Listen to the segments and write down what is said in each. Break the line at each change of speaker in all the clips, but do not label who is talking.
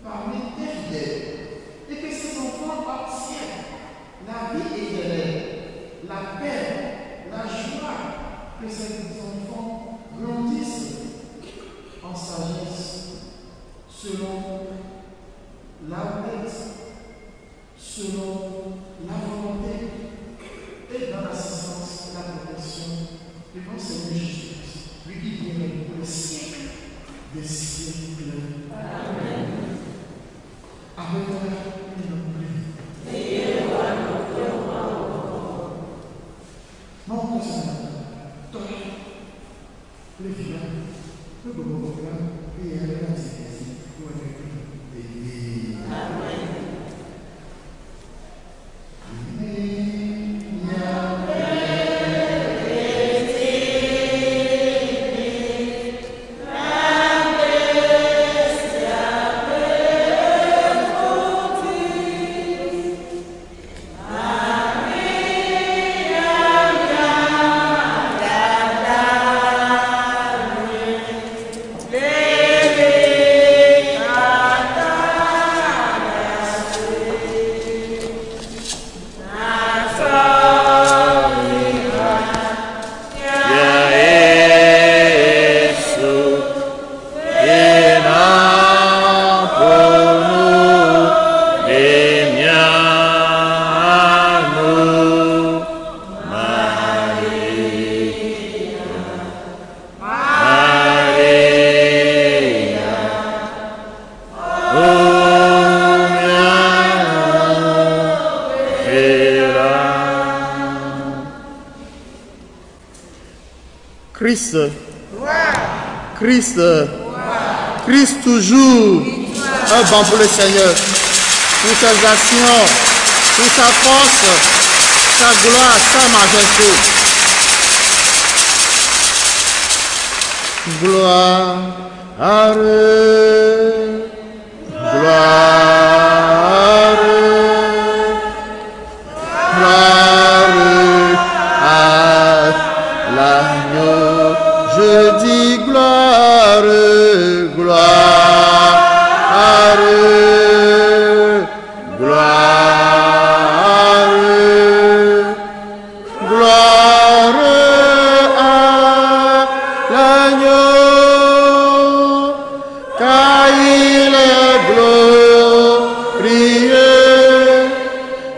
parmi tes fidèles, et que ces enfants participent la volonté et dans l'assistance et la protection de notre Seigneur Jésus-Christ, lui qui vient pour les siècles des siècles. Amen. Amen. Non, toi, les filles, le beau programme, et elle est ici, pour être béni. Amen.
Christ toujours, un bon pour le Seigneur, pour ses actions, pour sa force, sa gloire, sa majesté. Gloire, gloire, gloire à l'agneau. Je dis gloire, gloire, gloire, gloire à l'agneau, car il est glorieux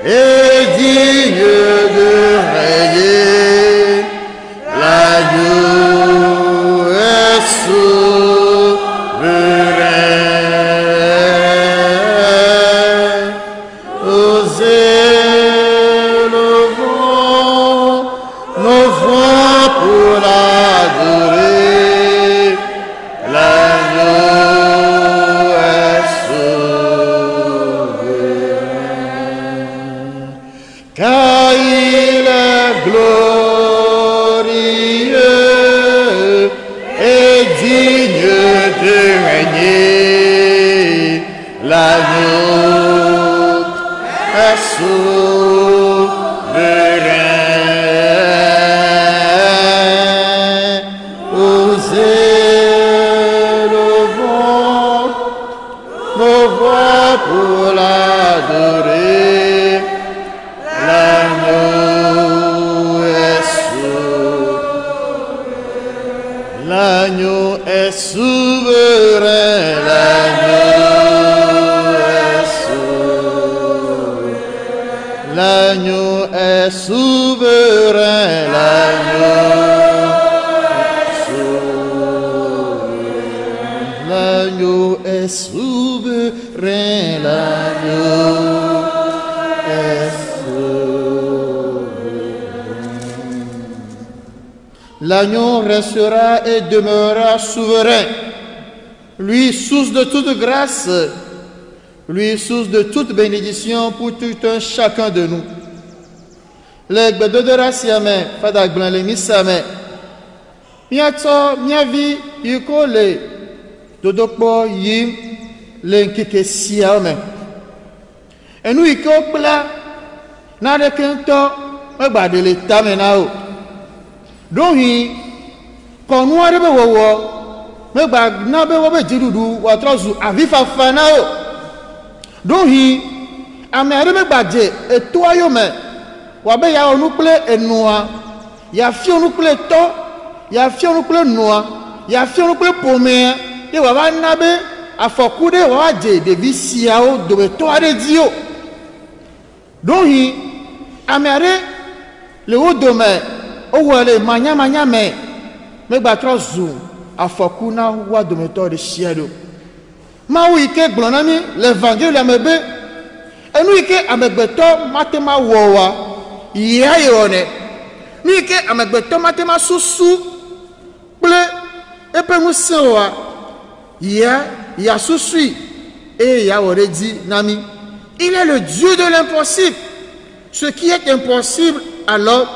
et digne de régner. L'agneau L'agneau restera et demeurera souverain, lui source de toute grâce, lui source de toute bénédiction pour tout un chacun de nous. Les bedodera siame, fadak blan le misame, miato miavi yuko le dodokpo yim le nkeke siame. Et nous iko pla na de kento de l'état menao. Donc, quand nous avons mais na be wo be jidudu wa trozu avifa fanao. Donc, amere me badje et toi yo me wa be ya onu ple enua ya fi onu ple to ya fi onu ple noa ya fi onu ple pome e wa ba na be afokude wa je de visiao do be to ade dio Donc, amère le haut domaine, où elle est manya mais battra zou, à Fakuna ou à Dometor de Chiado. Maouike Blonami, l'évangile à Mebe, et nous que Amebeto Matema Wawa, Yaïone, nous que Amebeto Matema Soussou, Ble, et Pemoussewa, Ya Sousui, et Ya Oredi Nami. Il est le Dieu de l'impossible. Ce qui est impossible, alors,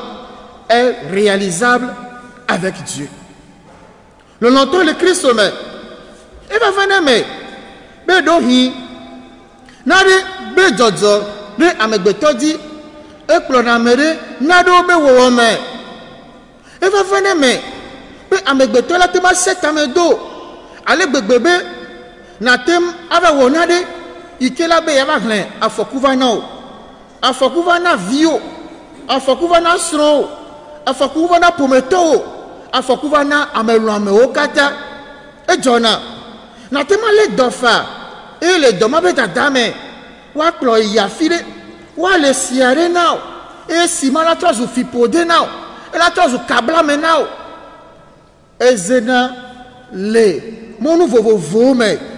est réalisable avec Dieu. Le longtemps, le Christ, mais, il va venir, mais, Bedohi, Nade, Bedozo, Be Amebetodi, et Plonamere, Nado Bewome. Il va venir, mais, Be Amebetola, la Tema 7 Amedo, Allez, bébé, Natem, Avawonade, Ikela be yavaglen afokuvana afokuvana vio afokuvana sro afokuvana pometo afokuvana ameluame okata e jona na tema le dofa e le doma beta dame wa klo yafire wa le siare now e simala tozu fipode now e la tozu kabla me now ezena le monu vovo me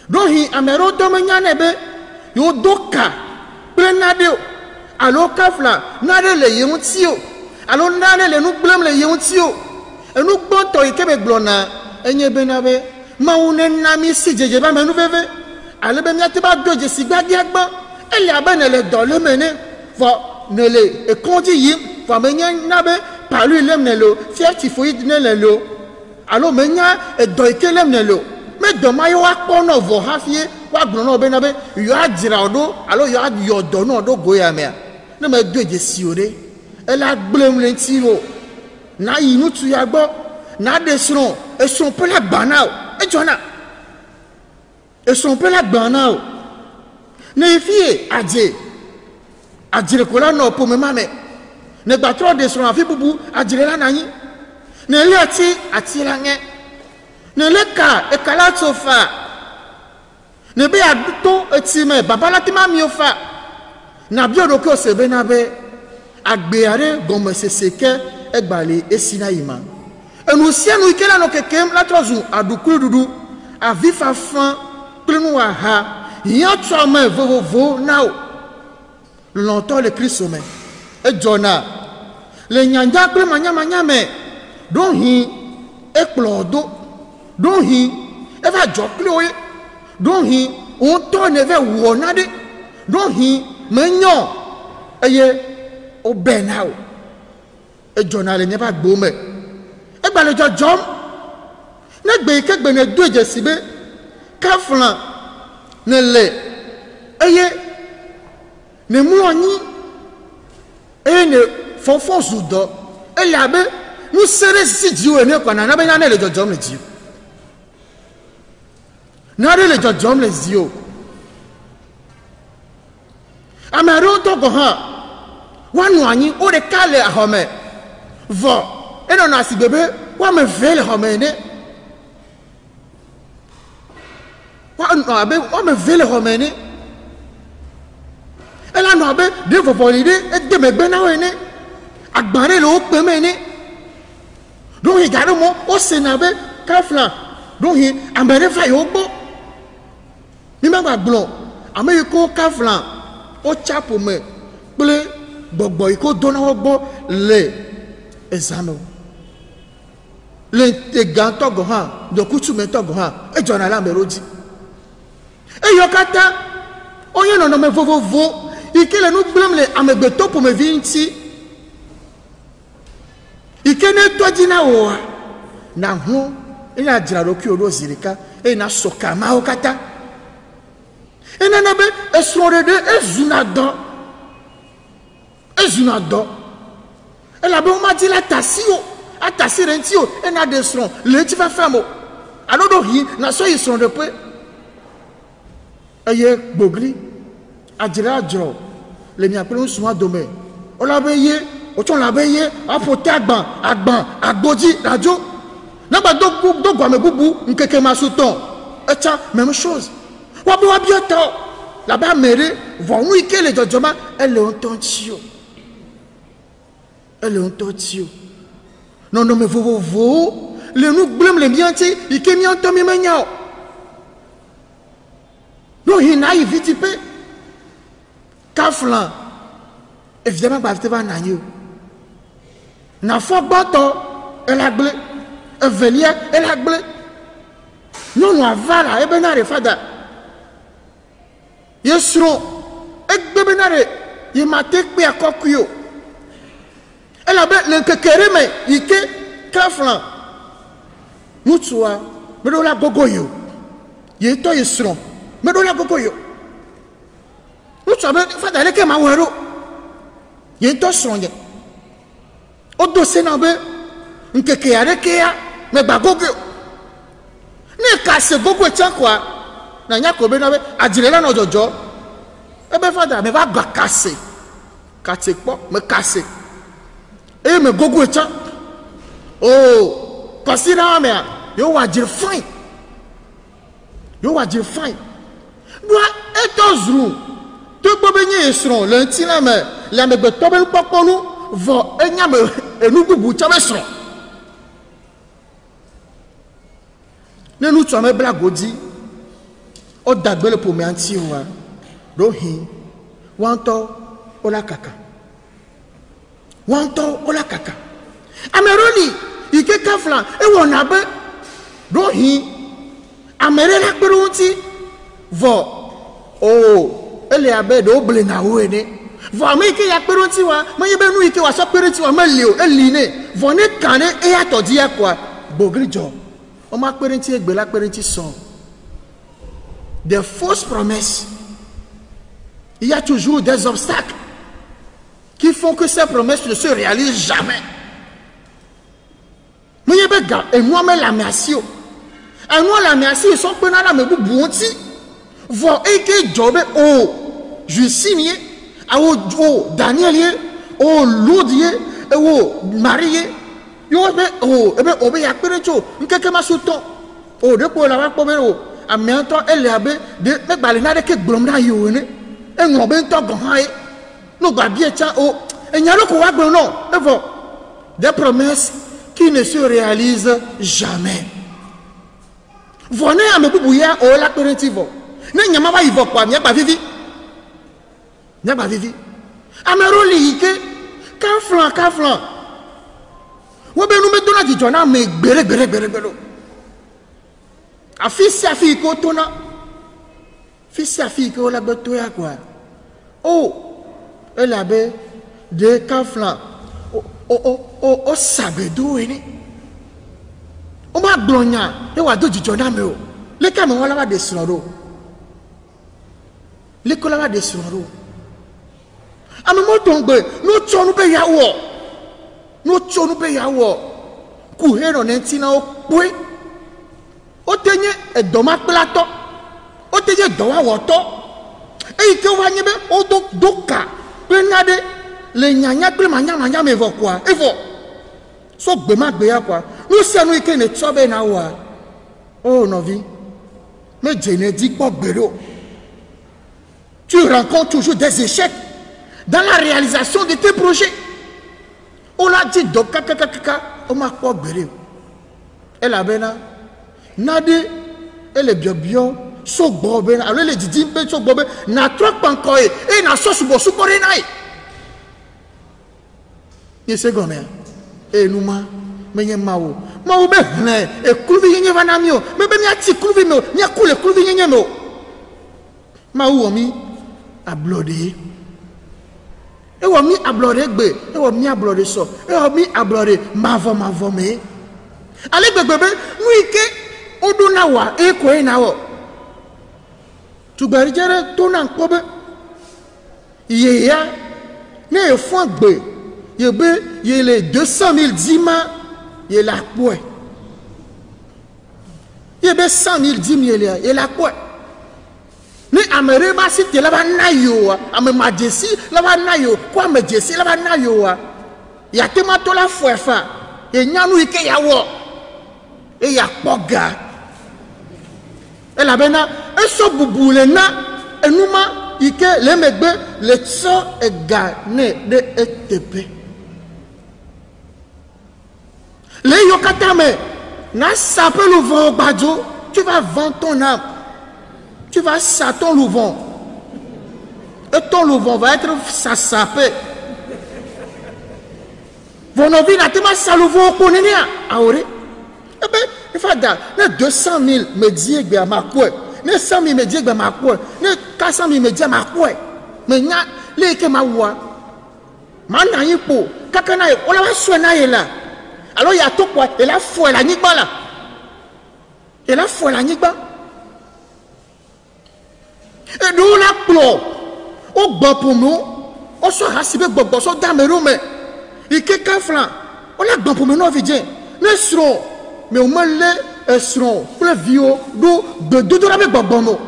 donc hi amero dome nyanebe yo doka prenadeo alo kafla nade le yeutio alo nade le nu blem le yeutio e nu gboto ikebe glona enye benabe maune nami si jeje ba menu veve ale be miati ba doje sigbadi agba ele abane le do le mene fo nele e konji yim fo menye nabe palu lem nelo fiati foid nelo alo menya e do ikelem nelo mais demain yo akpono vo hafie wa gbono benabe yo adira odo alo yo ayodo no odo goya me na me doje siore ela gblem le tiro na yinu tu ya gbo na desron e son pe la banao e jona e son pe la banao ne fie adire kola no po me mame ne batro desron afi bubu adire la nani ne le ati la nge ne le ka e kala sofa ne be aduto etime baba la tima miofa na bi odoko sebe na be agbeare gomme seseke egbale esina ima enu sianu ikela no kekem la trozu adukuru dudu avifa fan plenu aha yan tsome vovovo now longtemps le Christ sommet e jona le nyanja kle manya me don hi ekplodo donc il va jokloye donc on tourne vers wonade donc menyon eye o benao e journal ne ba gbome e gba le jom ne gbe ke gbe ne doje sibe kaflan ne le eye ne muoni e ne fofo zudo e labe nous serons si Dieu ne ko na be na le jom le Dieu nare le jom les dio amaro to go ha wanu anyi o de kale ahome vo eno na si bebe wa me vele home ne wa me vele home ne ela no abe de vovolide e de me gbe na we ne agbare lo pe me ne do hi garo mo o se na be kafla do hi amere fa yo gbo mi ma gbon ame ko kaflan o chapo me ple gbogbo iko dona ogbo le examen le te ganto go ha do kutu me to go ha e jona la meroji e yokata onye no me vovovo ikele nu blem le amegbe to po me vinti ikene to dina wo na ho ina jira roki odo zirika e na soka ma okata et n'anabe esrorede ezunado et la on m'a dit la tasio atasi rentio et na desron le ti fa famo anodo hi na so yi son de pe eye gbogli ajira ajo le mi apelo sunwa dome o la beye o ton la beye apote agban agboji radio na ba do gwa me bubu nkeke masuton et ça même chose wabi to là-bas méré vont nous que les dodjoma elle est un tontio non mais vous le nous blâme les biens ti il que mi entomi menya non il n'a vite peu kaflan évidemment ba te ba na yo na fo boto elle a blé velia elle a blé non no avala e benare fada yesro e benare ye mate pe akokuyo elle a blé le kekere me ike kaflan mutua me do la gogoyo ye to yesro me do la gogoyo mutua be fada le ke ma wero ye to sonye o do se na be nkeke areke ya me bagogo ne kase gogo cha kwa na nya ko be na be ajilela na ojojo e be fada me ba bakase kate po me kase e me gogo cha oh consider me yo wa jir fine doa etozru to gbo nye esron le nti na me la me gbe to be poponu vo enya me enu bubu cha me sron ne nu tso me bla godi o dagbe le pomi anti wa do hin wanto ola kaka ameroli ike kafla e wona be do hin amere la perunti vo o ele abe do ble na wo ene vo amike ya perunti wa maye be nu ike wa so perunti wa malio eline vo ne kane e ya to dia kwa bogrijo o ma perunti egbe la perunti son des fausses promesses. Il y a toujours des obstacles qui font que ces promesses ne se réalisent jamais. Et moi, la merci. Et moi, la merci, ils sont pas là, mais vous bonti. Voir et que job, oh, je signe, oh, Daniel, oh, Loudier, oh, Marie, oh, et bien, oh, il y a peu de choses. Quelqu'un m'a sauté. Oh, depuis la première, à maintenant, elle est abe de me balenade que blomda yone. Et nous ben to gonhae. Nous ba bien cha oh, et nyalo ko wa gbono. Et bon, des promesses qui ne se réalisent jamais. Venez à me bouya oh la perentivo. Ne nyama ba ivo kwa nya ba vivi. Nya ba vivi. Amero liike kaflan. Wo be nu me dona di jona me gbere. A fils à fille kotona. Fils à fille ko la betoya quoi. Oh, elle avait des kaflan. Oh, sabedo eni. O ma glonya, e wa do jijona me o. Le ka me wala wa de snoro. Le ko la wa de snoro. Ame mo tongbe, no chonu be yawo. Ku hero nentina o pe. O tenye e doma plato. O tenye dowa woto. E ike wa nyebe o doka. Penade le nyanya ple manya me vo kwa. E vo. So gbe ma gbe ya kwa. Nous sommes ike ne tsobe na wa. Oh novi. Mais Dieu ne dit pas gbero. Tu rencontres toujours des échecs dans la réalisation de tes projets. On a dit donc kaka on m'a pas gbero. Elle a bena nade elle est bio so bobe alors le didi be so bobe na trop encore et na so subo supore nai yese gome e numa menye mawo be hle e kruvi yenye vanamio me be mi ati kruvi me mi akule kruvi yenye me mawo mi ablode e wo mi ablode gbe e wo mi ablode so e wo mi ablode mavo me ale gbegbe nu ike oduna wa eko ina wo tugbari jere to na nkobe yeya ne efon gbe yebe yele 200,000 dima yela poe yebe 100,000 dima yela poe ni amere ba si te la ba na yo ame majesi la ba na yo kwa majesi la ba na yo ya tema to la foefa e nyanu ike yawo e ya poga. Elle a bena, elle so bouboule na, et nous ike les megbe le tso et gane de ETP. Les yokatame na sapé le vent badjo, tu vas vendre ton âme. Tu vas saper ton louvon. Et ton louvon va être sapé. Vos envie n'a pas ça louvon qu'on est à Aure. Eh bien, il faut dire, les 200 000 me disent que ma quoi. Les 100 000 me disent que ma quoi. Les 400 000 me disent ma quoi. Mais il y a les que ma voix. Mana yipo, kakana, on la va soigner là. Alors il y a tout quoi. Et la foi, la nigba là. Et la foi, la nigba. Et nous la plo. Au bon pour nous. On se rassure bon bon. On damerou mais. Il y a quelqu'un flan. On la bon pour nous non vidien. Mais seront. Mais au moins les seront. Pour les vieux. De deux la bon bon.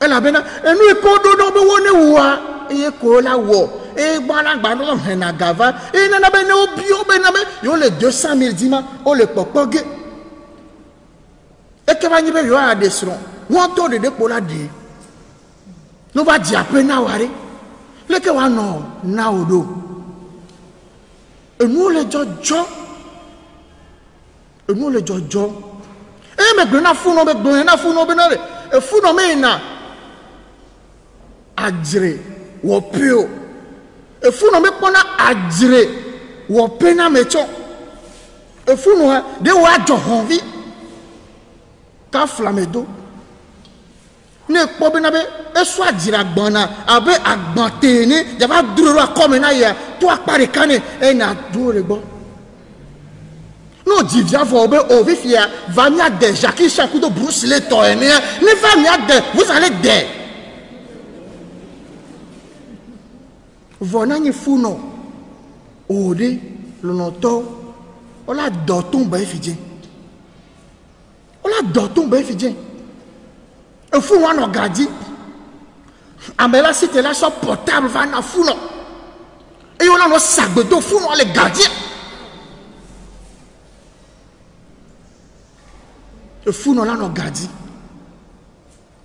Et la bena. Et nous il faut nous nous voir. Et ko la wo. Et voilà bano hena gava. Et nana bena au bio bena me. Yo les 200 000 dima. On le popogue. Et que va y avoir des serons. Ou en temps de dépola dit. Nous va dire après nawari. Le que va non naodo. Et nous les jojo. Et nous les jojo. Et me brena fou no me brena fou no benare. Et fou no me na. Adjre. Wopio. Et fou no me pona adjre. Wopena mecho. Et fou no de wa jo honvi. Ka flamedo. Ne pobenabe e soit dira gbona abe agbantene ya va duro comme na ya to apare kane e na dure gbo no divia vo obe ovifia va mia de Jackie Chakou de Bruce le to ene ne va mia de vous allez de vona ni funo ode lo noto ola doton ba efije ola doton ba efije. Il faut qu'on garde. Amela si tu là son portable va na fou non. Et on a nos sacs de dos fou non les gardiens. Le fou non là nos gardiens.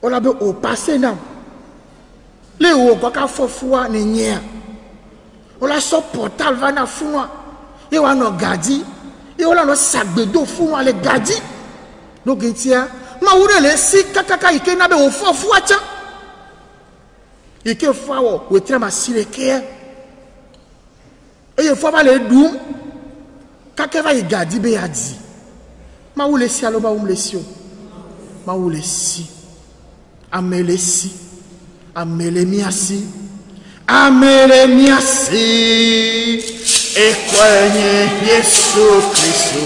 On a au passé non. Les ou quoi qu'à faut fou ni nia. On a son portable va na fou non. Et on a nos gardiens. Et on a nos sacs de dos fou non les gardiens. Donc il tient. Ma ourele si kakaka ike na be o fo fuacha ike fawo we tra ma sileke e ye fo ba le du kaka va igadi be adi ma oule si alo ba oule si o ma oule si amele si amele miasi e kwenye Yesu Kristo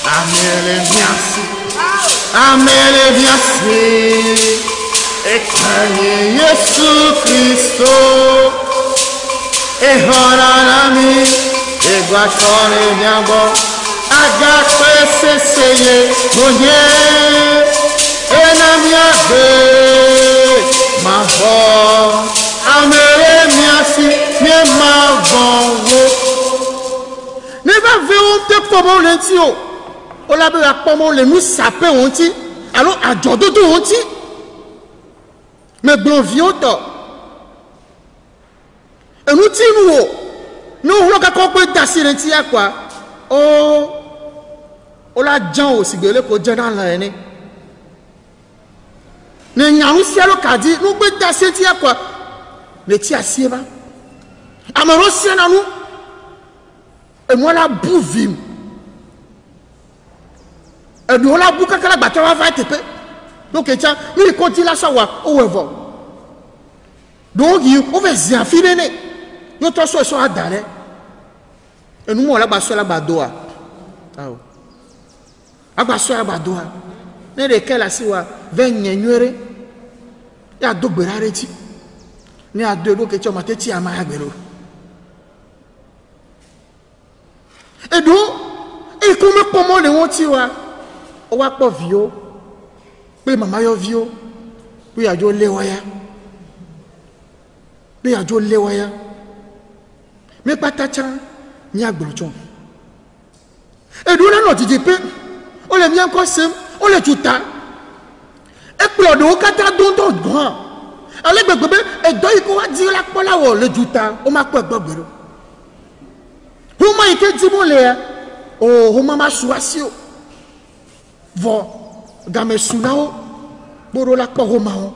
amele miasi. Amele viasi e kanye Yesu Kristo e honanami e guatone nyambo aga kweseseye monye e na miabe mavo amele miasi me mavo ne va ver te como lentio. On l'a vu à comment les nous sapés ont dit, alors à Jododo ont dit, mais blanc violent. Et nous disons, nous voulons qu'on peut tasser quoi. Oh, on l'a déjà aussi gueulé pour dire dans l'année. Nous n'avons pas le cas dit, nous pouvons tasser quoi. Mais tu as si va. Amaro si à nous. Et moi la bouvim. Et nous, on a beaucoup de bataille va être. Donc, nous, il continue à savoir où est va. Donc, on va s'y enfiler. Nous, tous, on sont à Dalé. Et nous, on a bassé la badoa. A bassé la badoa. Nous, lesquels, là, si, 20 nuere. Il y a deux berareti. Il y a deux lots qui sont matés à Mayagero. Et donc, et comment les motifs? On va pas vieux, puis maman yo vieux, puis a jo lewaya, puis a jo lewaya, mais pas tacha ni a glouchon. Et d'où la note dit on les bien comme on les tuta, Et puis, on kata don grand. Alors, et donc, il faut dire la parole, le juta, on m'a quoi de Huma ike di mon le o huma ma suasio vo game sunao boro la ko huma o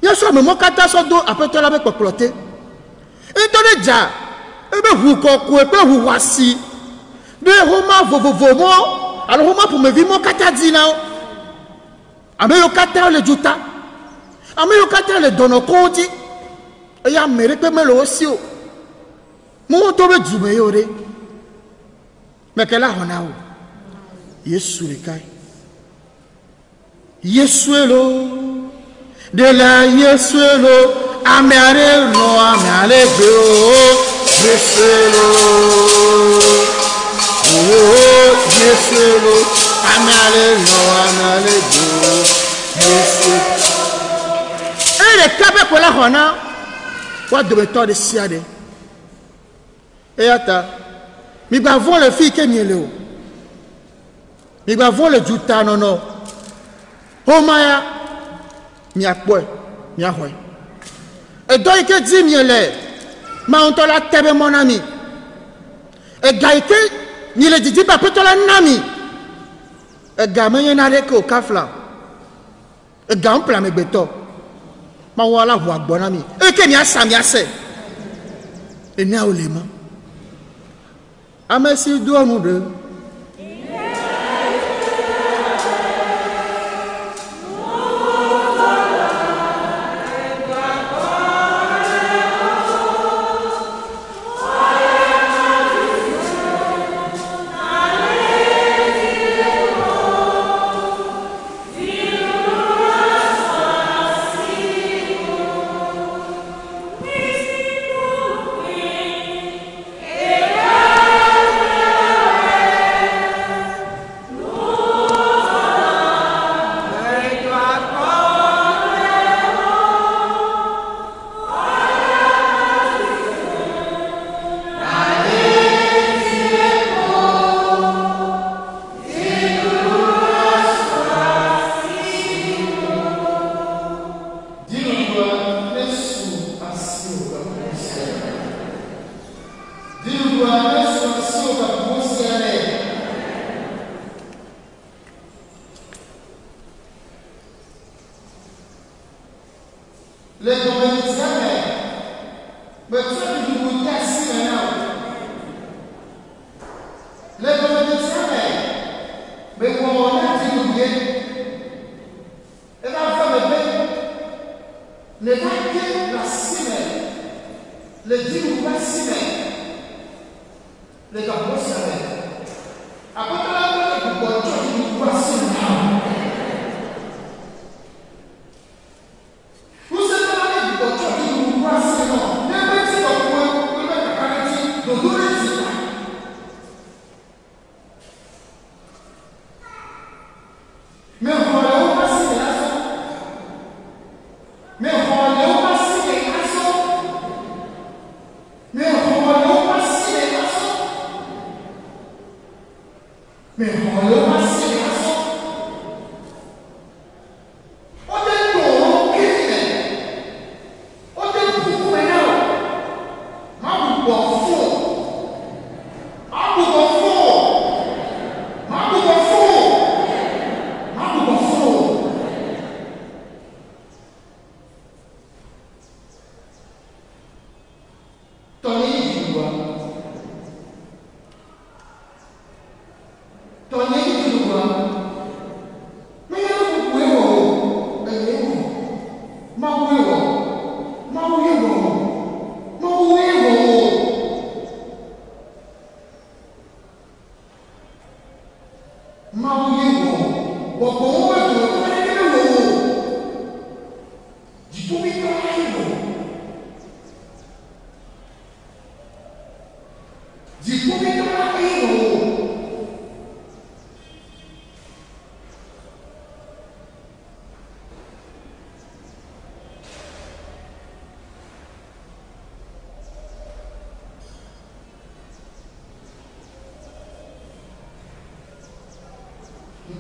ya so me mo kata so do apeto la be poplote e to le ja e be hu ko ku e be hu wasi de huma vovovo mo alors huma pour me vi mo kata di na o ame yo kata le juta ame yo kata le dono konti e ya mere pe me lo osi o mon tobe djube yore mais qu'elle a honao yesu le kai yesu lo de la yesu lo amare no amare go yesu lo oh yesu lo amare no amare go yesu et le kabe pour la hona wa de beto de siade. Et attends, mais va voir le fille qui est là. Mais va voir le juta non non. Oh maya, mi a quoi, mi a quoi. Et donc il dit mi est, mais on te la tebe mon ami. Et gaïke, mi le dit pas peut-être la nami. Et gamin y en a les co kafla. Et gam plan me beto. Ma wala voix bon ami. Et que mi a ça mi a c'est. Et n'a au lema. Ah mais si doit nous deux.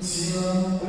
Tiens,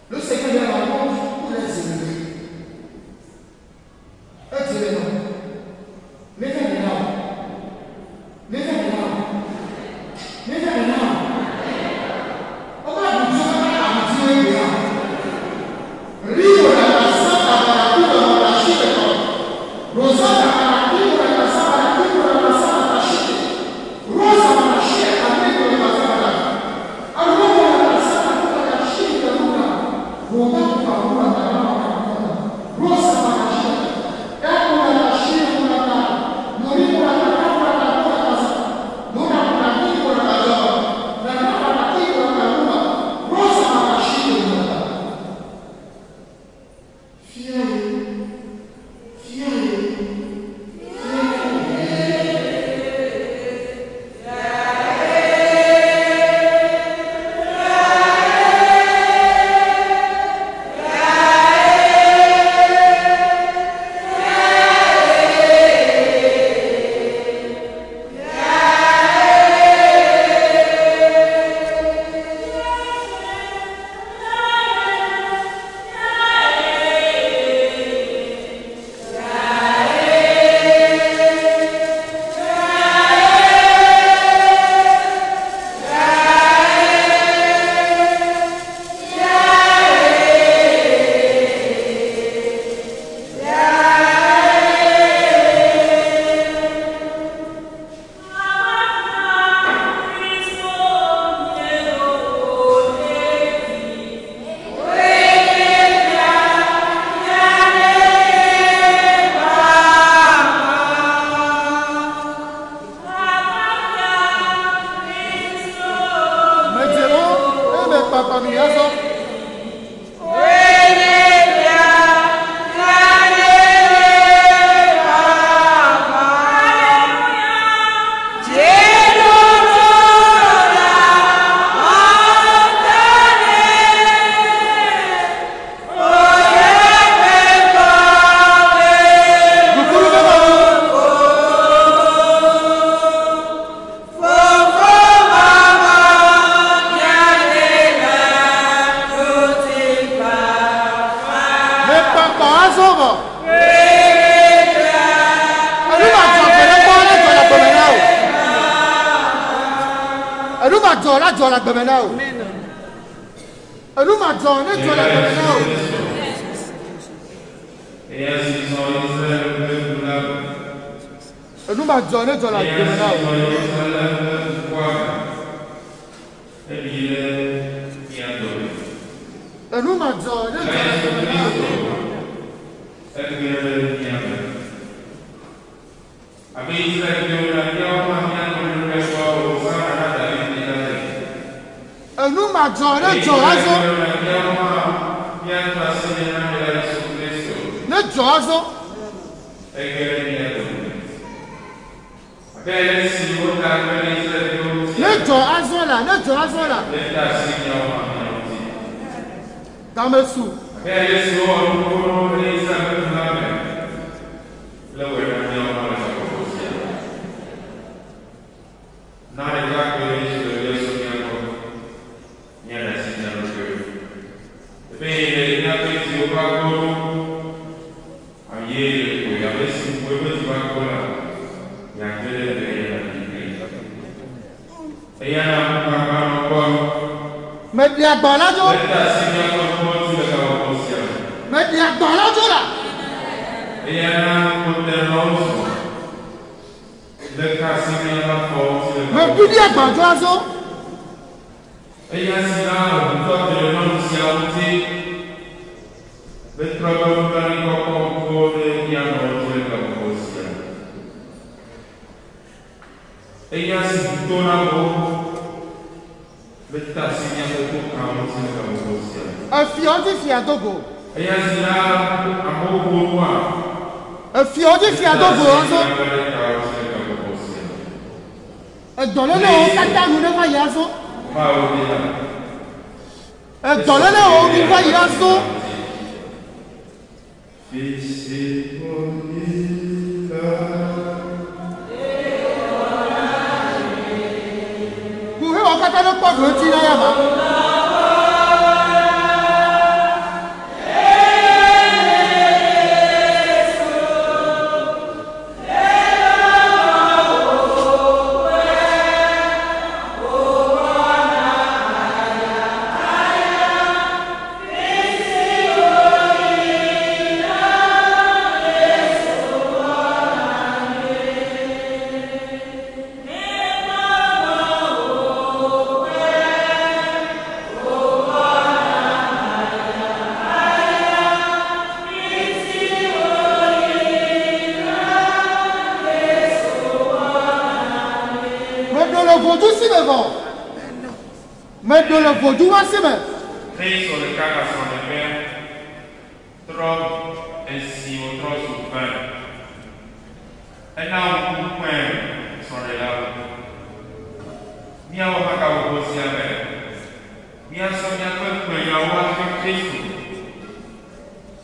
Le Seigneur est la rencontre pour les élevés. Excellent. Les gens maintenant. Les gens maintenant. Les gens maintenant. On va vous dire à vous dire. Rio la casa para la cura de la chica. Rosa para la cura de la casa para la cura de la casa para la chica. Rosa para la chica también para la casa para la. Algo para la casa para la chica nunca. Rosa para la Rosa para la chica. Eco para la chica para la. Nori para la para la casa. Nora para la para la casa. La para la para la rua. Rosa para la chica.
devant. Mais de le vaudou, c'est même.
Prie sur le cas à son père, trop ainsi au trop souffert. Un homme ou un sont là. Mia wa ka wo si ame. Mia so mia pe pe ya wa ka Kristo.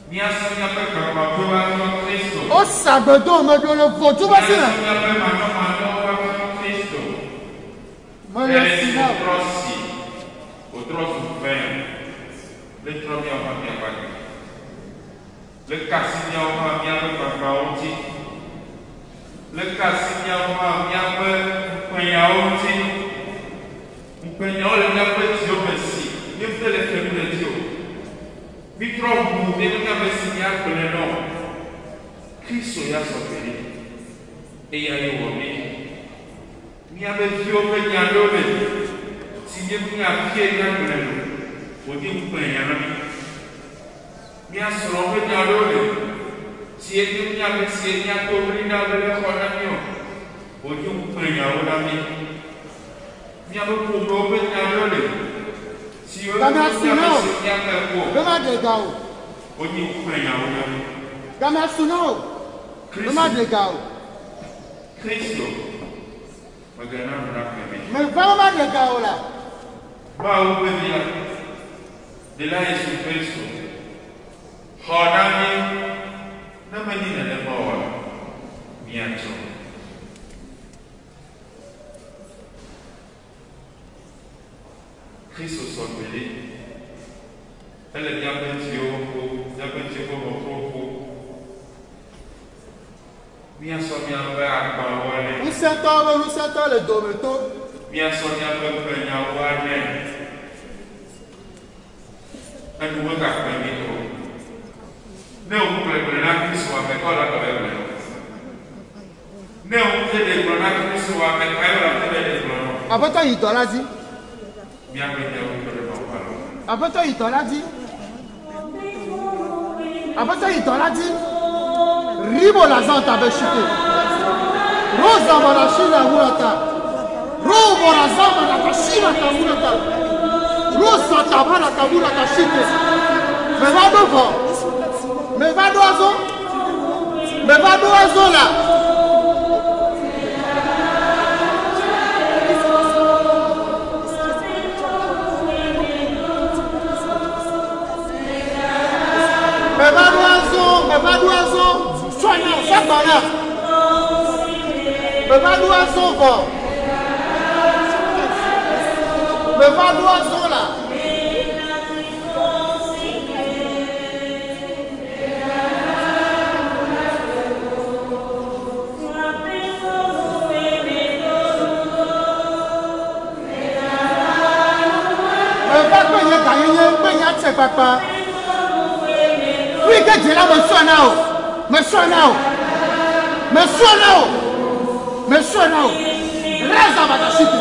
Mia so mia pe pe ma pe wa ka Kristo.
Au sabedon, mais de le vaudou, c'est même.
Mia pe ma no wa ka Kristo.
Mais le final.
Au trop souffert. Le trop mia wa mia pa. Le kasi mia wa mia pe pa oti. Le kasi mia wa mia pe ya oti. Penhol minha petio messi, me fele que me dio. Microbu, me minha messinha com o nome. Cristo já sofreu. E aí o homem. Minha petio penha nome. Se minha filha com o nome. O dia penha nome. Minha sogra penha nome. Se ele minha messinha cobrina vele com o nome. O dia penha o nome.
Mais vraiment des gars là.
De là est sur Cristo. Rodani, não me diga de boa, minha tia. Cristo s'appelait. Elle est bien petite au mot. Bien soigné un peu à Baouane.
Où s'entend le dometo?
Bien soigné un peu à Baouane. Un nouveau café micro. Ne vous plaît pas, Cristo avec quoi la colère. Ne vous plaît pas, Cristo avec quoi la colère.
Après toi, il t'a dit. Après toi, il t'a dit. Après toi, il t'a dit. Ribo la zanta beshite. Rosa barashila wurata. Robo la zamba la kashira kamurata. Rosa tabara kamurata shite. Mais va devant. Mais va d'oiseau. Mais va d'oiseau là. Mais va d'oiseau, soignant, ça par là. Mais va d'oiseau, bon. Mais va d'oiseau là. Mais va gagner, papa. Oui, que Dieu là me soigne là. Reza batashite.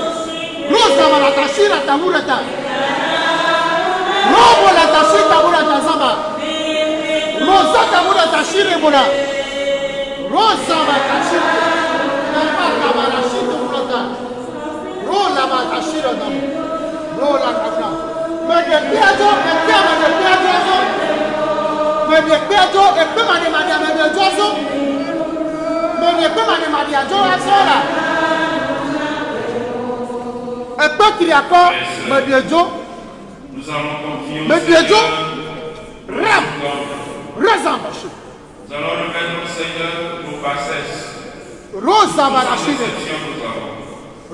Rosa balatashira tamurata. Robo la tashita murata zaba. Rosa tamurata shire mura. Rosa batashite. Nalbaka balashite murata. Rola batashira dam. Rola kata. Mais de piazo, mais de piazo, et peu m'a demandé à me jozo. Mais de peu m'a demandé à jozo là. Et peu qu'il y a pas, mais de jo.
Nous allons confier.
Mais de jo. Rap. Rezambache.
Nous allons remettre au Seigneur nos bassesses.
Rosa balashide.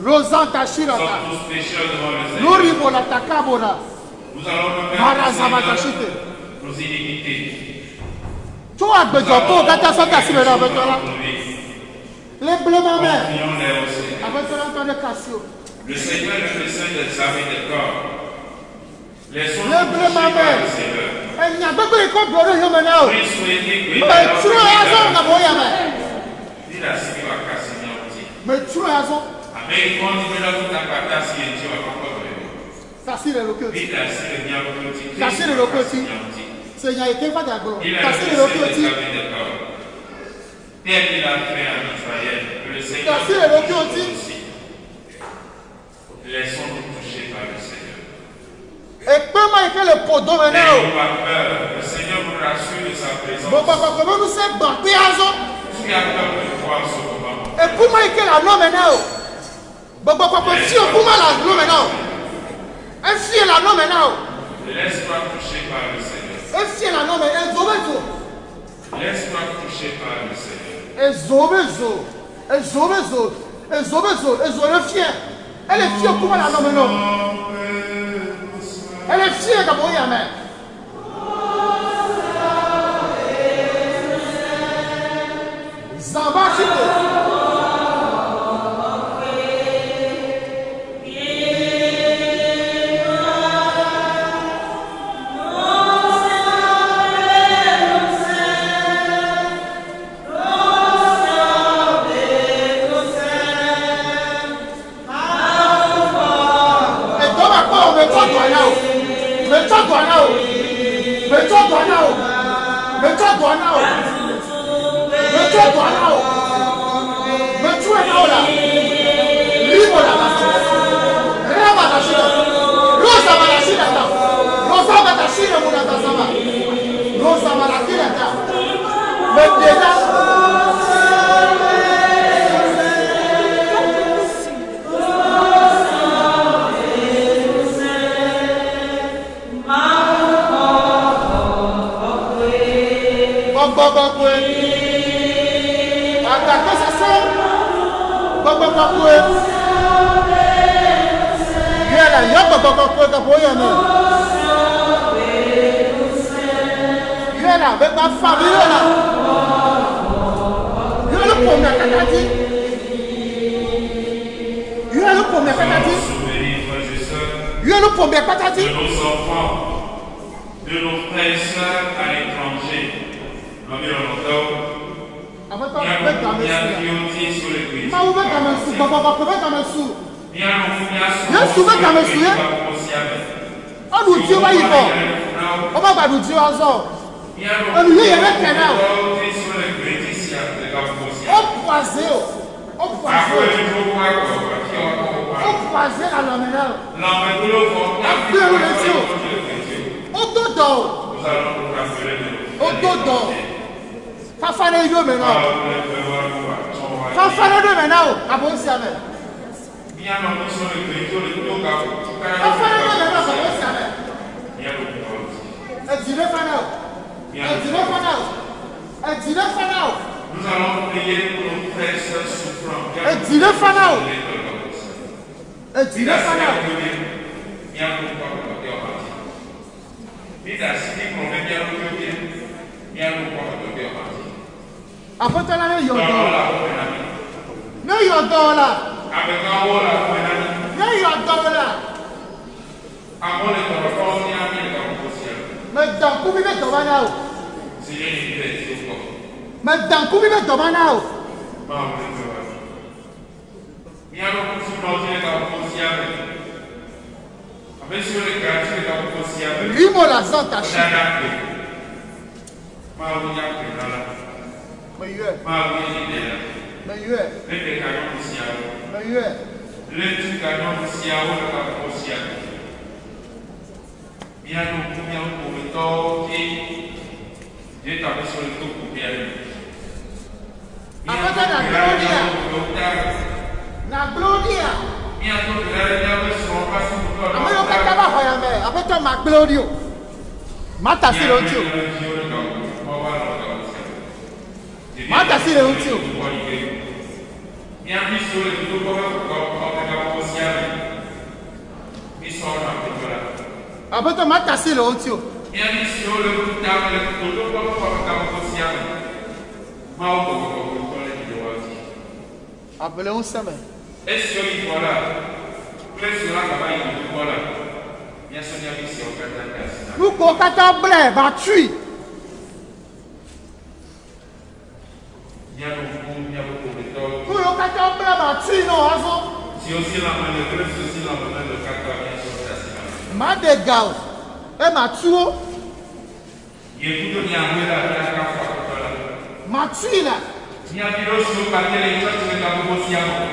Rosa tashira.
Nous sommes tous pécheurs devant le Seigneur.
Lori bola takabora.
Nous allons remettre au Seigneur nos iniquités.
Tu vois, Bejopo, Gata Santa Simena, avec toi là. Les bleus, ma mère. Avec toi là, de Cassio.
Le Seigneur est le médecin des âmes et des corps. Les sons
les bleus, ma mère. Il n'y a pas de quoi pour le maintenant. Mais tu as raison, ma boya, mais tu as raison. Cassir le locoti. Cassir le locoti. Seigneur, il était pas d'accord. Cassir le locoti. Cassir le locoti.
Laissons-nous toucher par le Seigneur.
Et comment est-ce que le poteau maintenant?
N'ayons pas peur. Le Seigneur vous rassure de sa présence.
Comment nous sommes battus à ça?
Tu as peur de voir ce moment.
Et comment est-ce que la nom maintenant? Si on peut mal la nom maintenant. Et si la nom maintenant?
Laisse-toi toucher par le Seigneur.
Et si la nom maintenant?
Laisse-toi toucher par le Seigneur.
Et elle est fière pour la nom maintenant. Elle est fière comme on y a même. Zamba chite. Avec ma famille là. Il y a le premier catati. Il y a le premier catati. Il y a le premier catati.
De nos enfants, de nos frères et sœurs à l'étranger. Nous allons prier pour nos frères et sœurs souffrants.
Appelez-on ça, mais.
Est-ce que voilà,
nous contactons blé, battu. Nous contactons blé, battu, non, azo.
Si aussi la main de Grèce, aussi la main de Kaka, bien sûr, c'est
ma de gao, et ma tuo.
Il est tout donné à moi là,
ma tui là.
Il y a des choses qui ont les gens qui ont aussi à moi.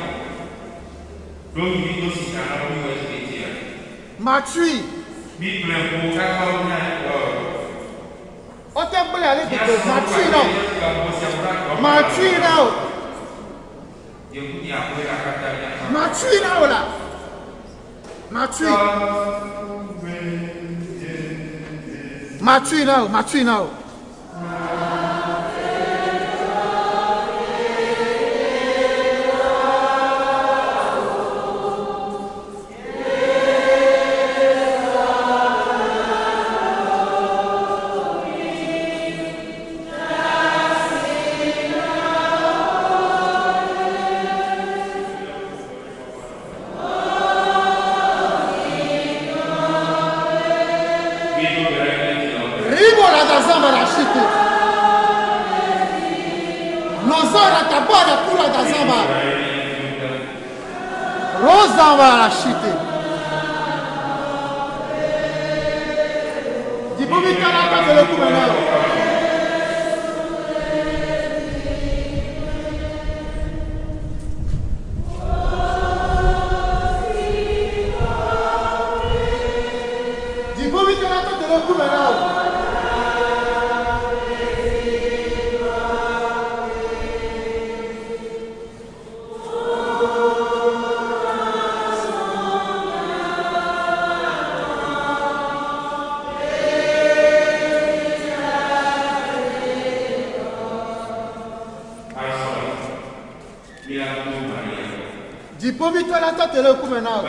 Matui. On t'a appelé à l'école. Matui non. Matui non. Matui non là. Matui. Matui non. Matui non. Rosa va la chute. Dis pour vite la table de le coup maintenant. Dis pour vite la table de le coup maintenant. Dis pour vite la tête et le coup maintenant.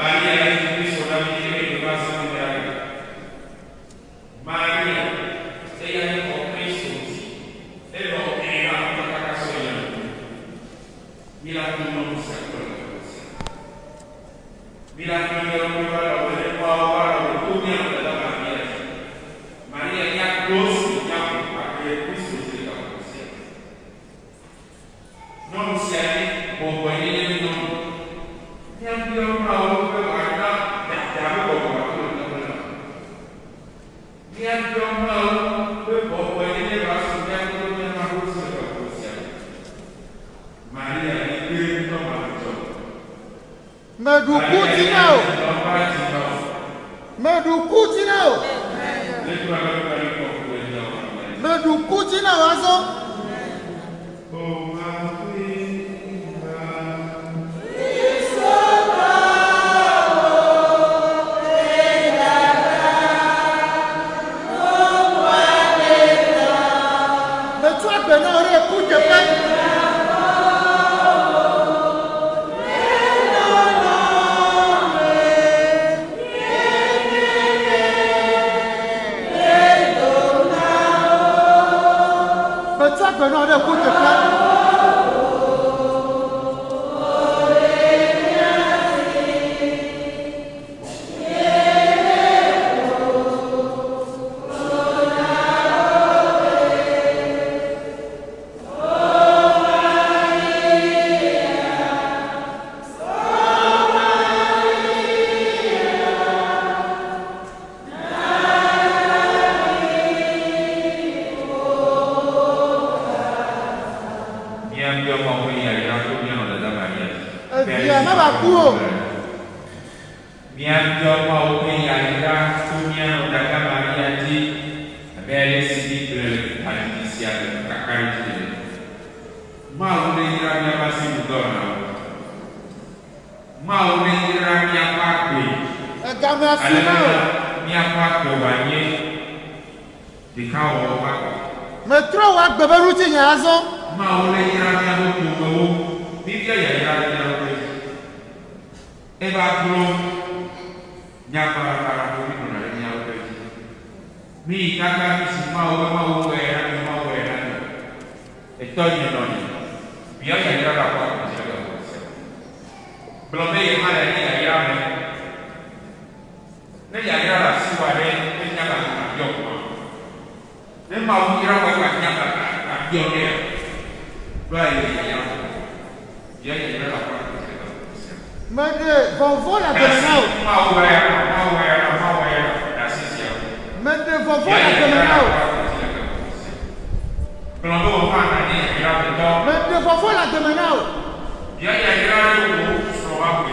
Dia yang kira itu semua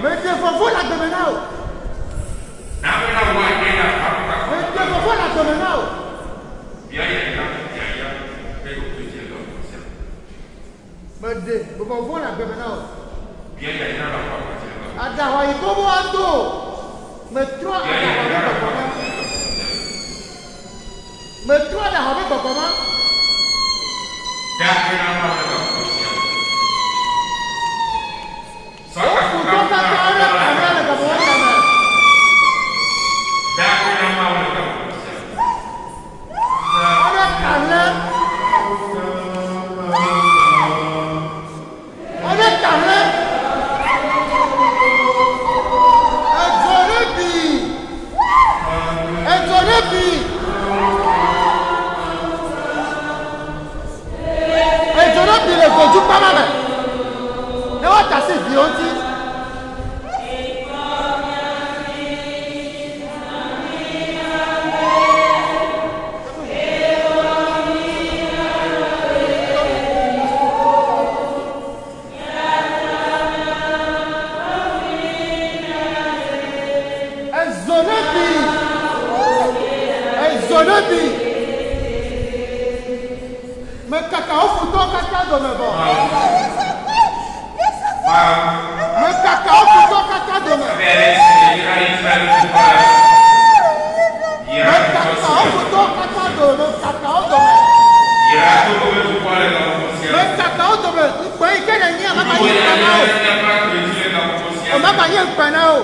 Mais devant la demenao. Mais devant la demenao. Mais devant la demenao. Adawa ikobo ando. Mais toi adawa comment? Mais toi adawa comment? Mais cacao photo caca de me bon. Mais cacao photo caca de me. Mais cacao photo caca de me. Cacao de me. Mais cacao de me. Quoi quel est le mama y panao? O mama y panao.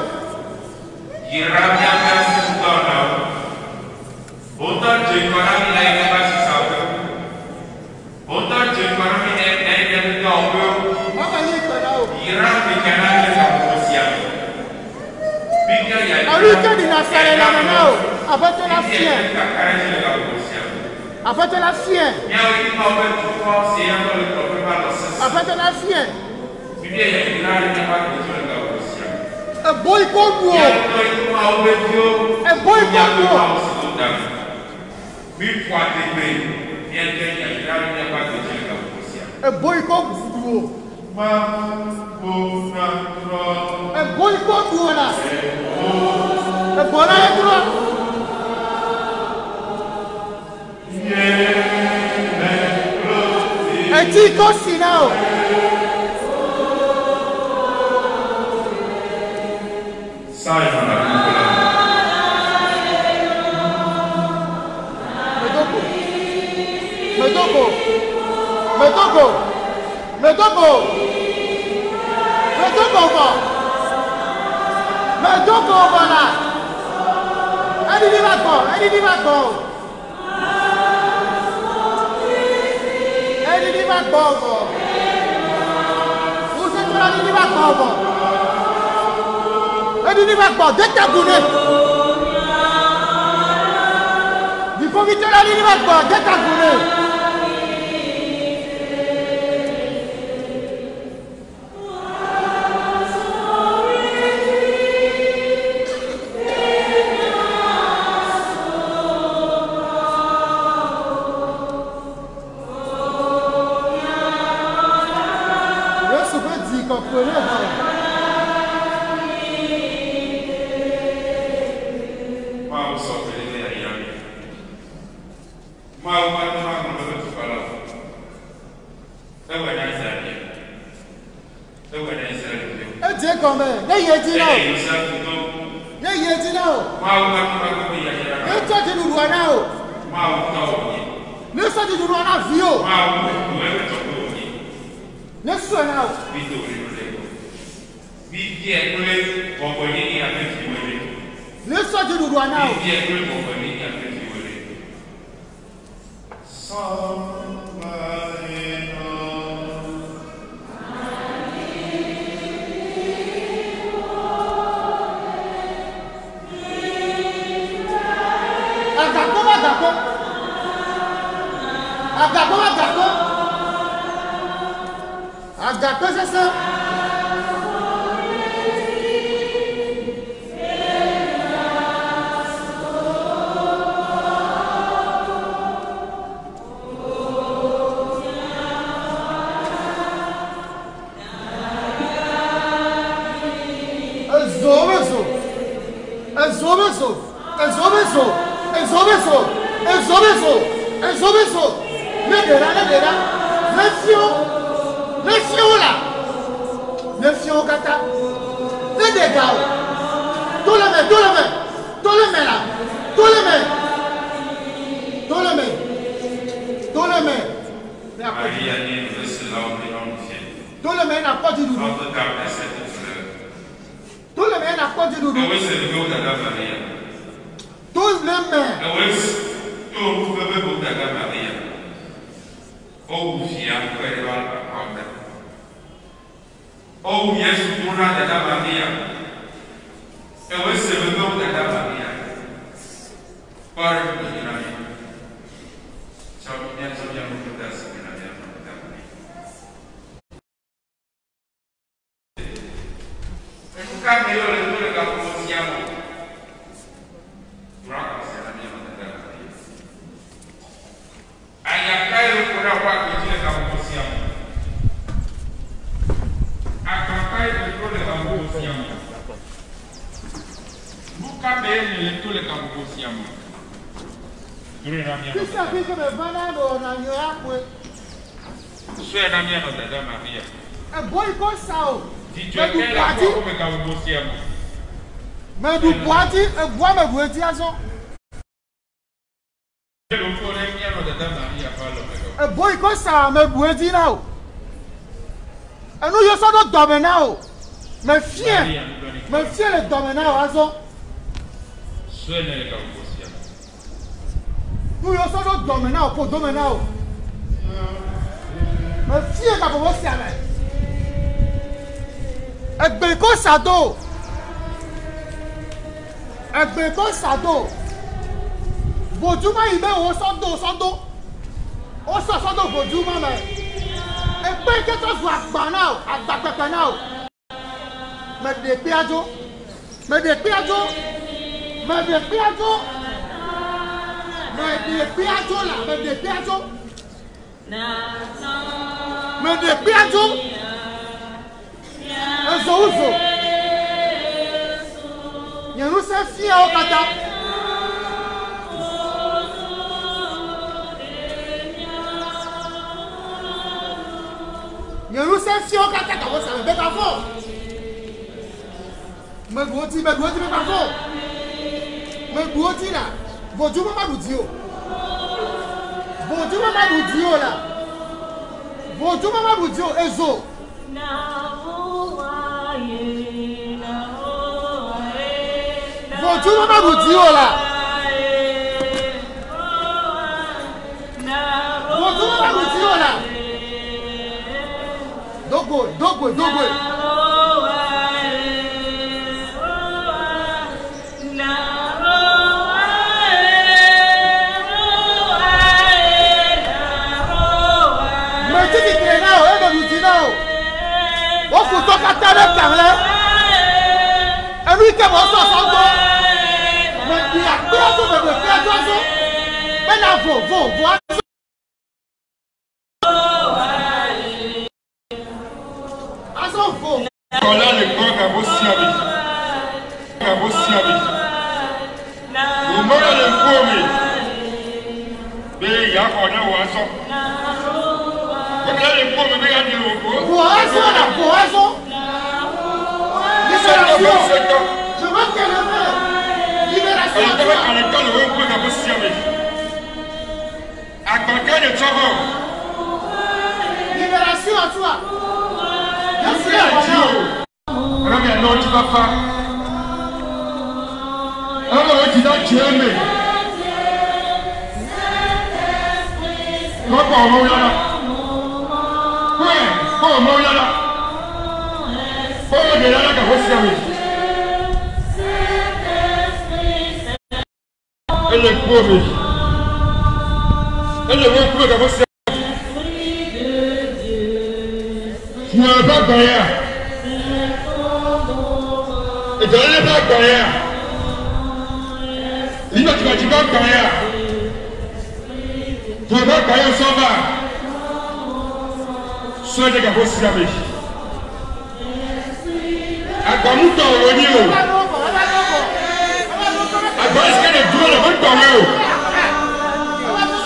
Agbani
risquer de jouer le bon tombeau.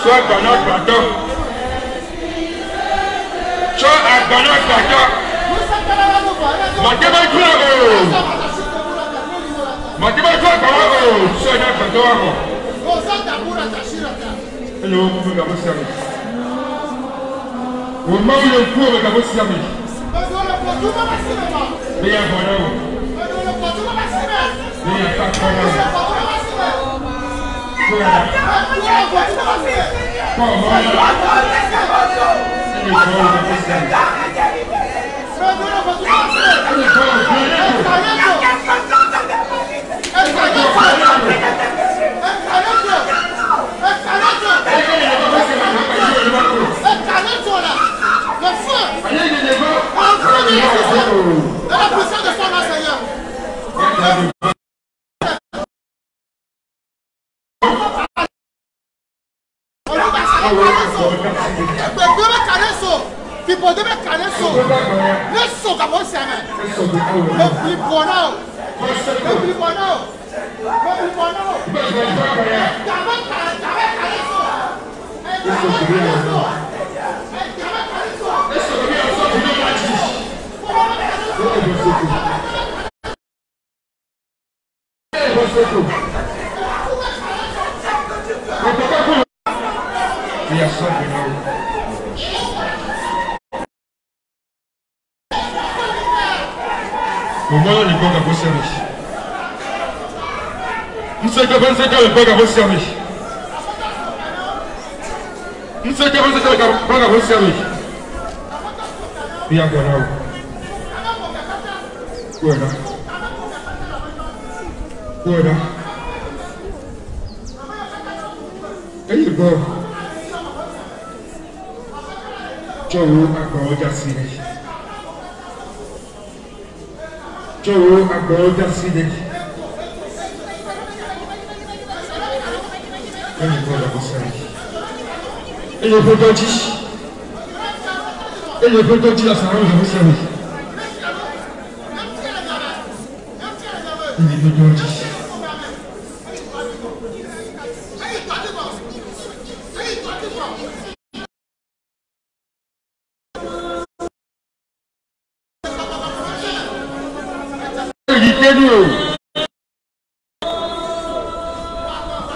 Soit dans notre bateau. Soit dans notre bateau. Matema jouer Matema jouer soit dans notre bateau. Hello, vous pouvez vous servir. Au moment où le cours est à vous servir. Mais il y a voilà. Mais il y a pas voilà.
Dans la puissance de son Seigneur.
Comment les banques à vos services? Nous sommes capables de faire les banques à vos services. Nous sommes capables de faire les banques à vos services. Bien voilà. Voilà. Voilà. Et il est bon. Ciao, encore Gassine. Ciao, encore Gassine. Et il est bon dans vos services. Et il est bon dans 10. Et il est bon dans 10 la salle dans vos services. Il est bon dans 10.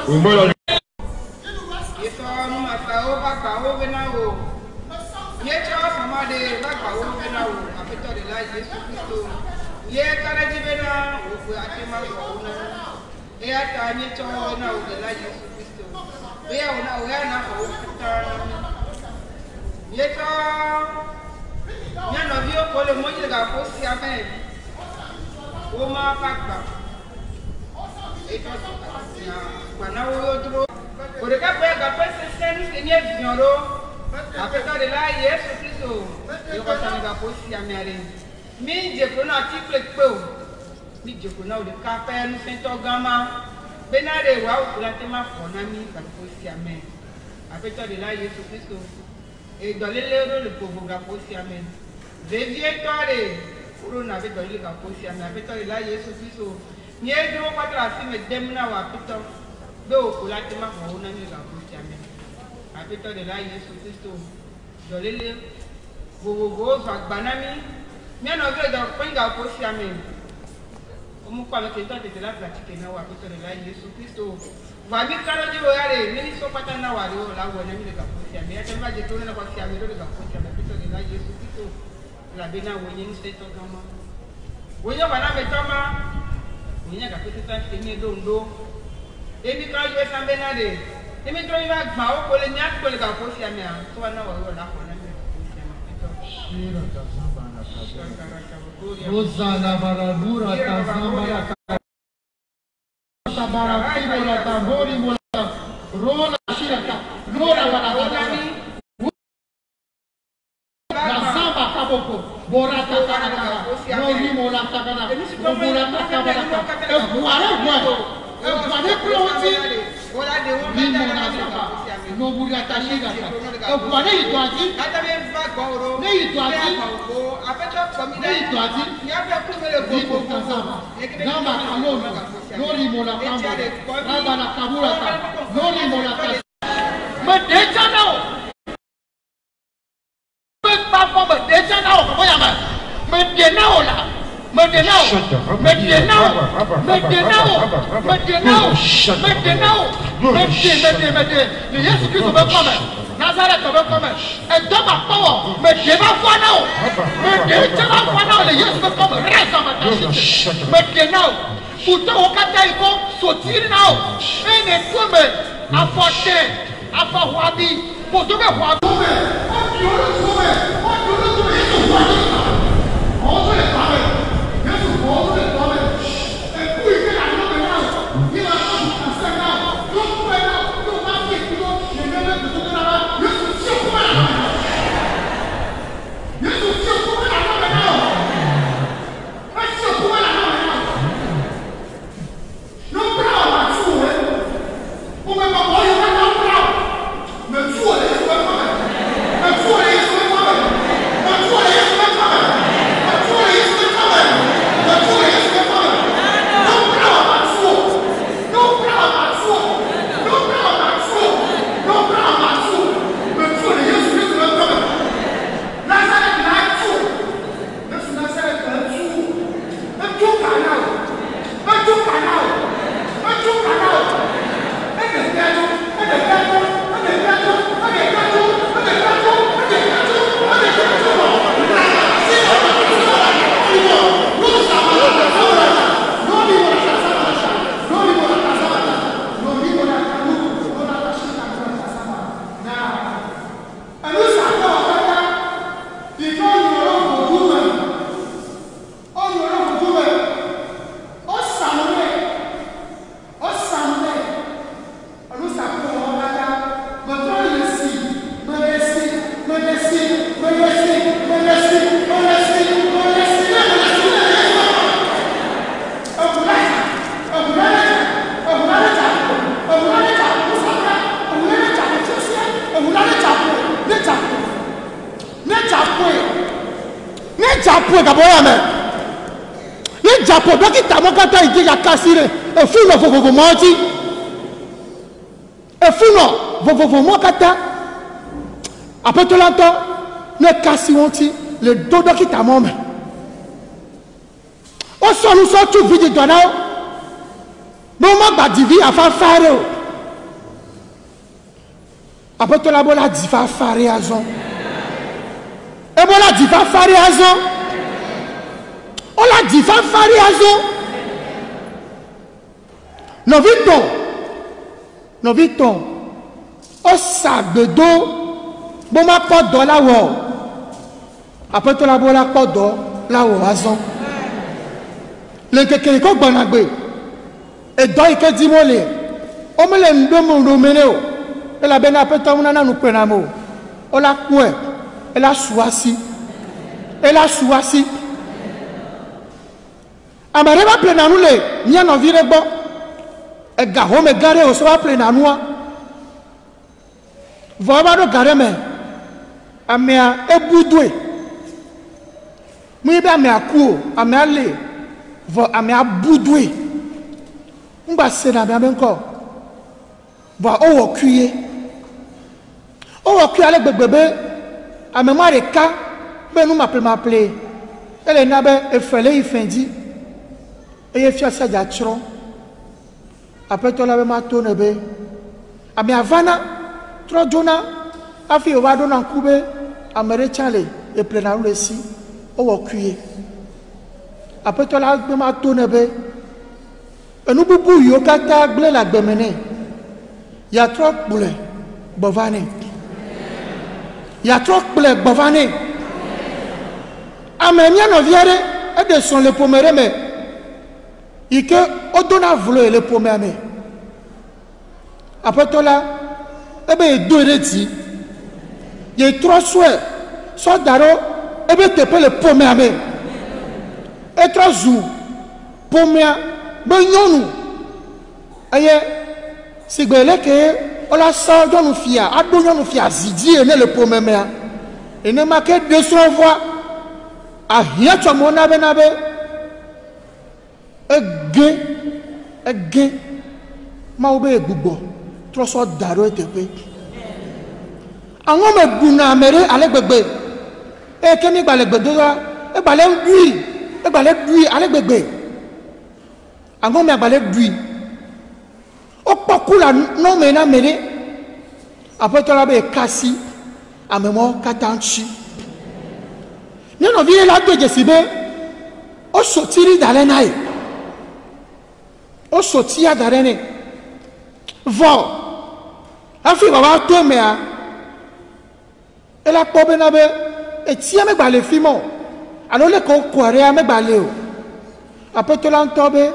Au moins, là,
et dans les lèvres le pauvre gaposi amen. Déviez-toi pour nous avec dans les gaposi amen. Avec toi là Jésus Christ. Ni edro pas la fille demna wa pito. Do ko la tema ko na ni gaposi amen. Avec toi là Jésus Christ. Dans les lèvres go banami. Mien no veut dans point gaposi amen. Omo kwa le tenta de la pratique na wa pito de là Jésus Christ. Va mi kalo di oyare ni so pata na wa do la wo na mi gaposi amen. Ya tema je to na kwa si amen do gaposi amen. Pito de là Jésus Christ. La bena wenye ni seto kama wenye bana metama wenye ka pete ta tenye dondo emi ka yo sa bena de emi to iba gba o ko le nya ko le ka ko si amia to na wa la ko na me ko si amia pito
Rosana Baradura Tazambara Tabara Kibora Tambori Mola Rola Shiraka Lora Baradami Razamba Kaboko Borata Kanaka Nori Mola Takana Borata Kanaka Ebuare Guado Ebuare Ploti Limona Saba Non, vous l'attachez là. Donc, vous allez, il doit dire. Mais il doit dire. Mais il doit dire. Il faut faire ça. Dans ma calonne, non, il m'a la cambo. Dans la caboula, non, il m'a la caboula. Mais déjà, non. Mais pas pour me déjà, non. Mais déjà, là. Maintenant, le Jésus-Christ veut comme Nazareth veut comme et dans ma power, mais je vais voir now, mais je vais voir now, le Jésus veut comme reste dans ma tâche. Maintenant, pourtant au Qatar il faut sortir now, et ne trouve à porter, à faire wabi, pour tout le monde. Après tout longtemps, ne cassons-ils le dodo qui t'a mon. On sort nous sommes tout vide dans là. Mais on m'a dit à faire faire. Après tout la bonne a dit faire faire raison. Et bon la dit faire faire raison. On l'a dit faire faire raison. Nous vitons. Au sac de dos. Bon ma porte dans la wall. Après tout la bonne la porte dans la wall raison. Le quelqu'un qui banagbe. Et donc il dit molé. On me l'aime de mon domaine. Et la benne après tout on a nous prendre amour. On la coué. Elle a choisi. Amare va plein nous les. Ni en vire bon. Et garo me gare au soit plein à nous. Voilà le gare mais. Amea ebudwe. Moi bien amea kou. Amea le. Vo amea budwe. On va se na bien encore. Va au cuiller. Au cuiller avec bébé. A mémoire de cas. Ben nous m'appeler. Elle est nabe et fallait y fendi. Et il fait ça d'atron. Après tout la même tourne be. A mi avana. Trop jona. A fait au vado dans coube. A me rechale et plein le si. Au cuiller. Après tout la même tourne be. Et nous boubou yo kata ble la gbemene. Il y a trop boule bovane. Il y a trop boule bovane. Aménia no viere et de son le pomere mais il que odona voulu le pomere mais après tout là et ben deux reti il y a trois souhaits soit daro et ben te peut le pomere mais et trois jours pomere ben yonou aye si gbele ke on la sort dans nous fia, a donné nous fia zidi et ne le pomme mea. Et ne marqué 200 fois. A rien tu mon nabe nabe. E gain. Ma oube gubo. 300 daro et tepe. An me buna mere ale gbegbe. E kemi gbale gbegbe e gbale dui ale gbegbe. An me gbale dui. O pokula no me na mere. Après tola be kasi amemo katanchi. Ni no vie la de jesibe. O sotiri dale nai. O sotia dare ne. Vo. Afi baba to me a. Et la pobe na be et tia me gbale fimo. Alors le ko kware me gbale o. Après tola ntobe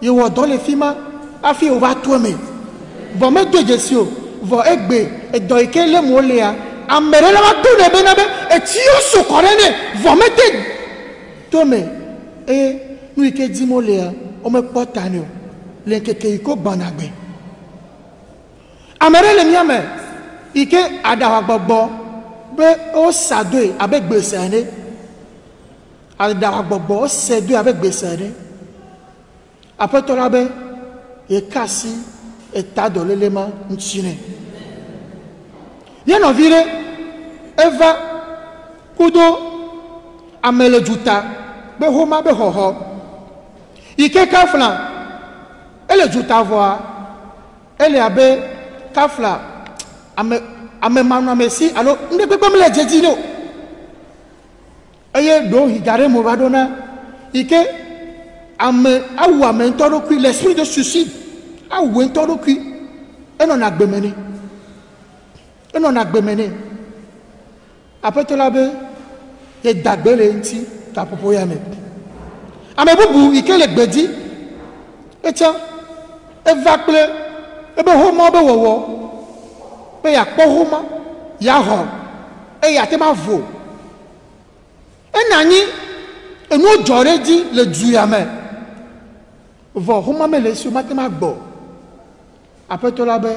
ye wo don le fima. Afi o va to me. Vo me de jesio. Vo egbe e do ike le mo le a. Amere la va to ne be na be et tio so korene. Vo me de to me. E nu ike di mo le a. O me potani o. Le keke iko banagbe. Amere le miame. Ike adawa gbogbo. Be o sadwe avec gbesane. Adawa gbogbo o sadwe avec gbesane. Après tola be e kasi et ta do l'élément nchine. Bien en vire Eva kudo amele juta be homa be hoho. Ike kafla ele juta voa ele abe kafla ame manu amesi alo ndebe me le jeji no. Eye do higare mo badona ike ame awu ame ntoro kui l'esprit de suicide awu ntoro kui eno na gbemene après to la be ye dagbele nti ta popo ya me ame bubu ike le gbedi etia e va ple e be homo be wowo be ya kpo homa ya ho e ya te ma vo enani enu jore di le du ya me vo homa me le su ma te ma gbo après to la be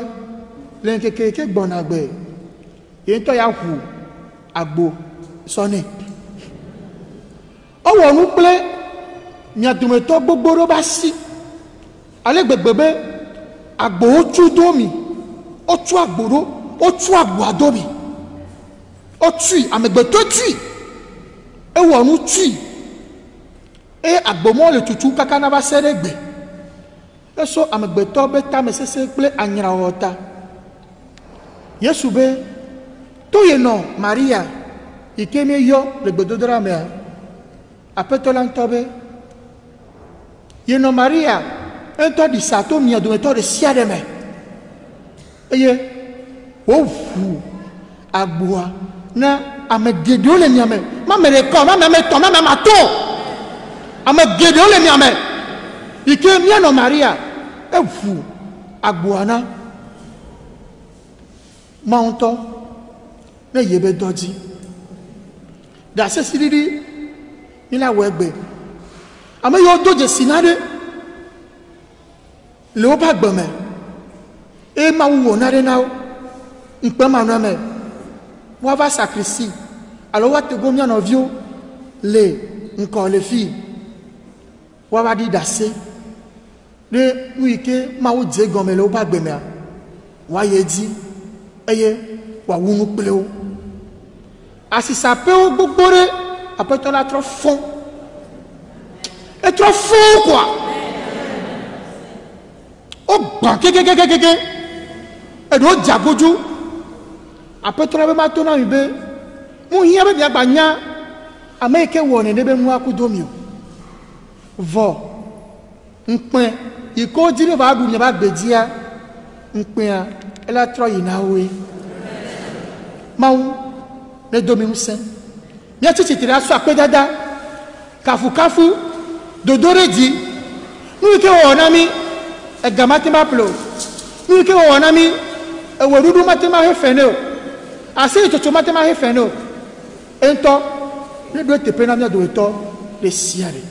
le keke gbona gbe ye to ya hu agbo soni owo nu ple mi adumeto gbogboro ba si ale gbegbebe agbo otu domi otu agboro otu agbo adomi otui amegbeto tui ewo nu tui e agbo mo le tutu kaka na ba seregbe eso amegbeto be ta mesese ple anyra wota Yesu be to ye no Maria ikeme yo le gbedodora me apeto la ntobe ye no Maria ento di sato mi ado ento de siade me eye o fu agboa na amegedo le miame ma mere ko ma me to ma ma to amegedo le miame ikeme no Maria e fu agboa na Maunto na yebe doji da se sididi ila wegbe ama yo doje sinade le o ba gbome e ma wo nare na npe ma no me wa va sacrifice alors wa te gomia no vio le nko le fi wa va di dase le wike ma wo je gome le o ba gbeme wa ye di eye wa wunu pleo asisa pe o gbogbore après ton la trop fond et trop fond quoi o gba kekekekeke e do jagoju après ton la ma to na ibe mu hia be bia gbanya ameke wo ne be mu akudomi vo npen iko jire ba du ne ba gbejia npen a ela tro yinawe mawu le domi sen mi ati titira aso ape dada kafu dodore di nu ke wo na mi e gamati ma plo nu ke wo na mi e worudu matema he fene o ase toto matema he fene o ento le do te pena mi do to le siare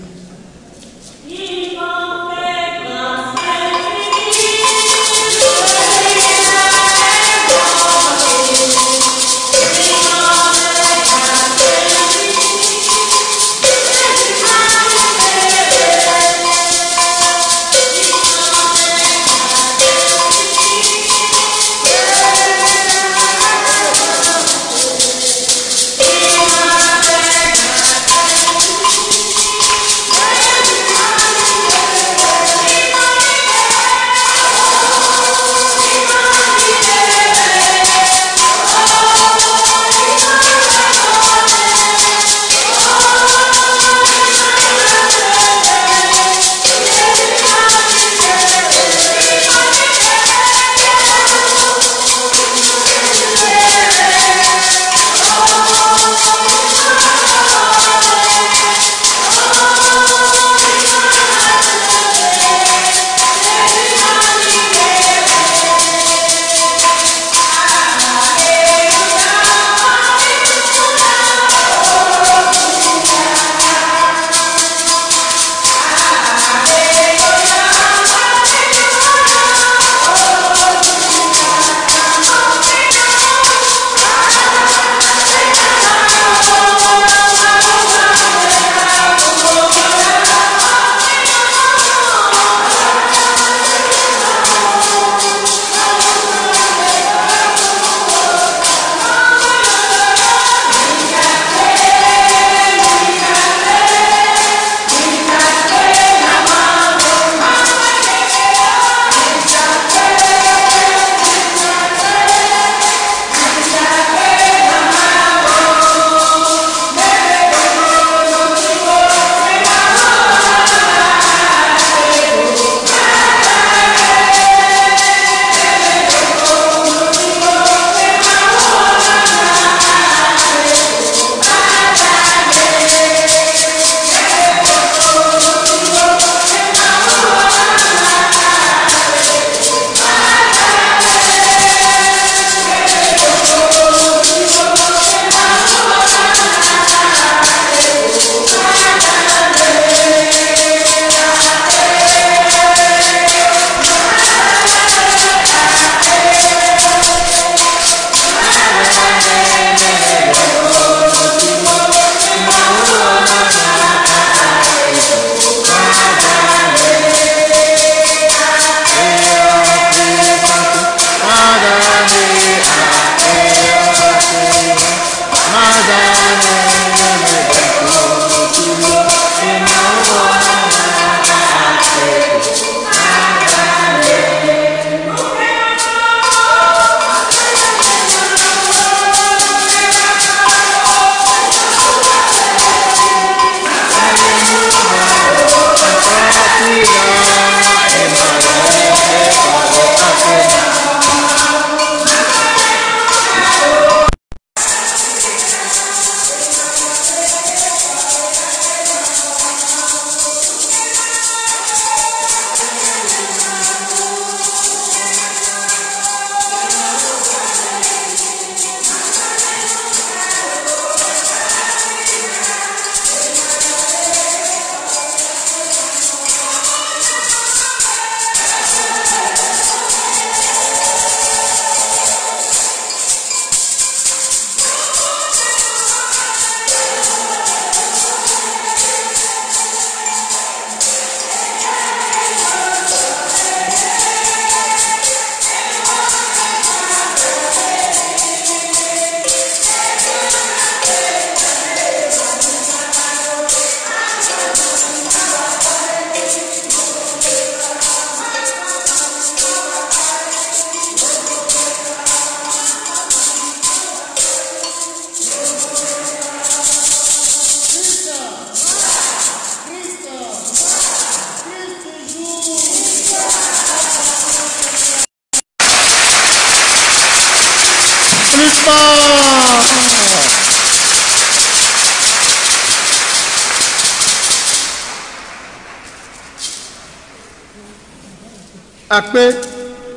Plus fort.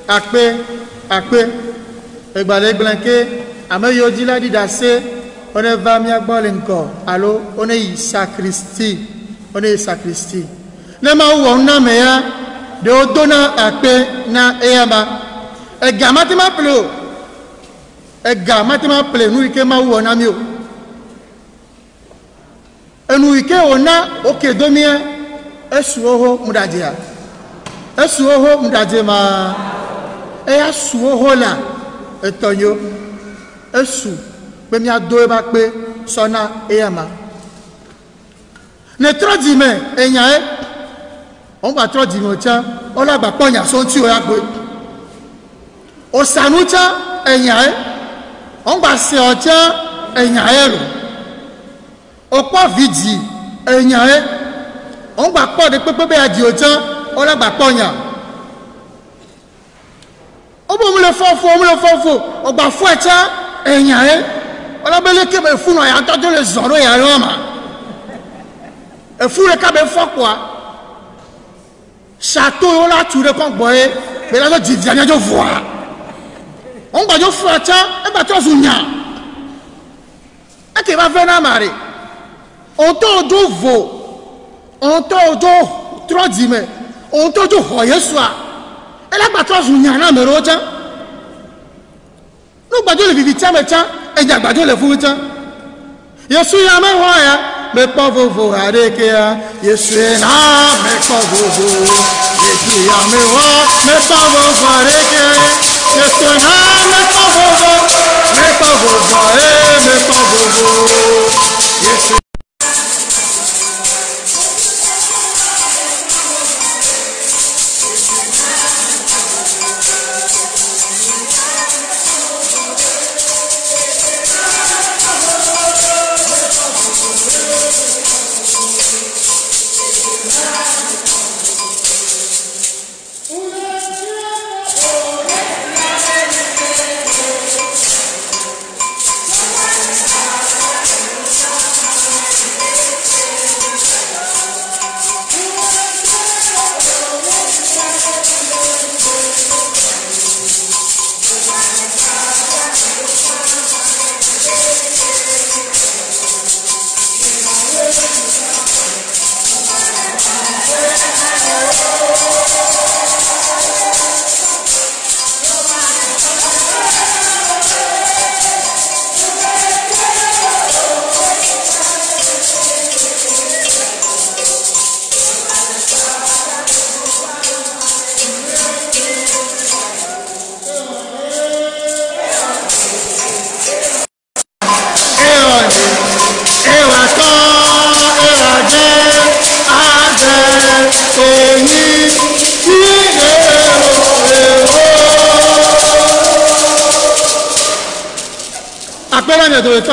Akpe. Egbale blanqué. Ame yodi la di dase. On est va mi agbole encore. Allo, on est y sacristie. Ne ma où on a meya de odona akpe na eyama. Egamati ma pleu. Nous ike ma où on a mieux. Et nous ike on a ok domien. Esuoho mudadia. Esuoho mudadema. Eya suoho la. Etonyo. Esu. Même ya do ba pe sona eyama. Ne trop dime enyae. On va trop dime tia. On la ba ponya son ti o ya gbe. O sanu tia enyae. On va se o tia enyae lo. O po vidi enyae. On va po de pepe be adi o tia. On la ba ponya. O bo mu le fofo. O ba fo tia enyae. On a belé que me fou, on a entendu les zoro et l'homme. Et fou le cas de fou quoi. Château, on a tout le camp boy. Mais là, on dit, viens de voir. On va dire, frère, et va toi, Zounia. Et qui va venir à marrer. On t'en doit veau. On t'en doit trop d'imé. On t'en doit royer soir. Et là, va toi, Zounia, là, mais l'autre. Nous, va dire le vivitier, mais tiens. Et il a le foot. Je suis à ma voix, mais pas vous arrêter. Je suis là, mais pas vous. Je suis à ma voix, mais pas vous arrêter. Je suis là, mais pas vous. Mais pas vous. Je suis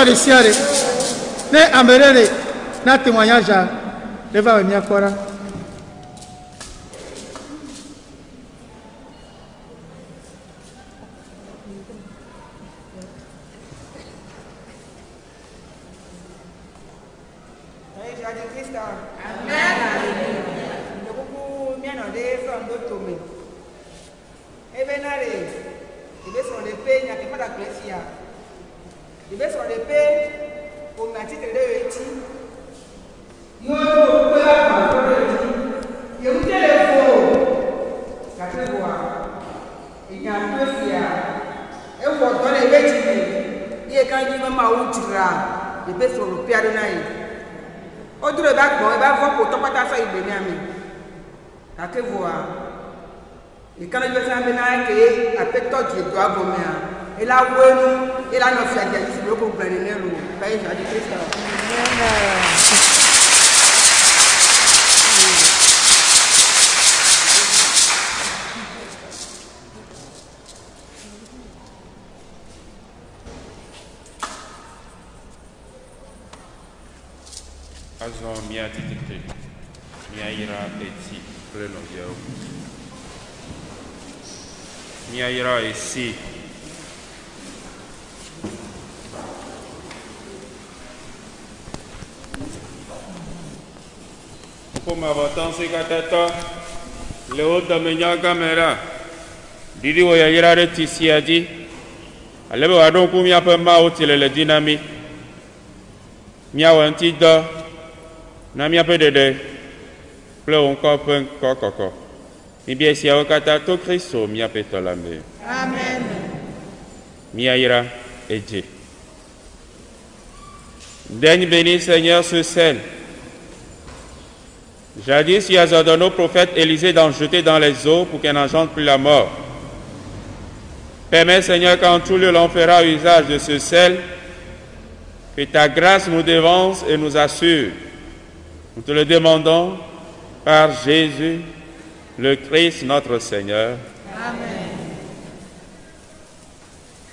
de siare ne amerere na témoignage ne va venir quoi
Azon mia titete, mia ira eti, preno yeo. Mia ira esi, Comme avant, c'est Katata, le haut de Menya Gamera, Didi Oyayira de Tissiadi, Alebo Adonku Miapa Mauti le dynamique, Miawantida, Namiape de Pleu encore peu coco. Mi bien si Aokata to Christo, Miape Tolambe.
Amen.
Miaira et Dieu. Daigne béni Seigneur ce sel. Jadis, tu as ordonné au prophète Élisée d'en jeter dans les eaux pour qu'elle n'engendre plus la mort. Permets, Seigneur, qu'en tout lieu l'on fera usage de ce sel, que ta grâce nous dévance et nous assure. Nous te le demandons par Jésus, le Christ, notre Seigneur.
Amen.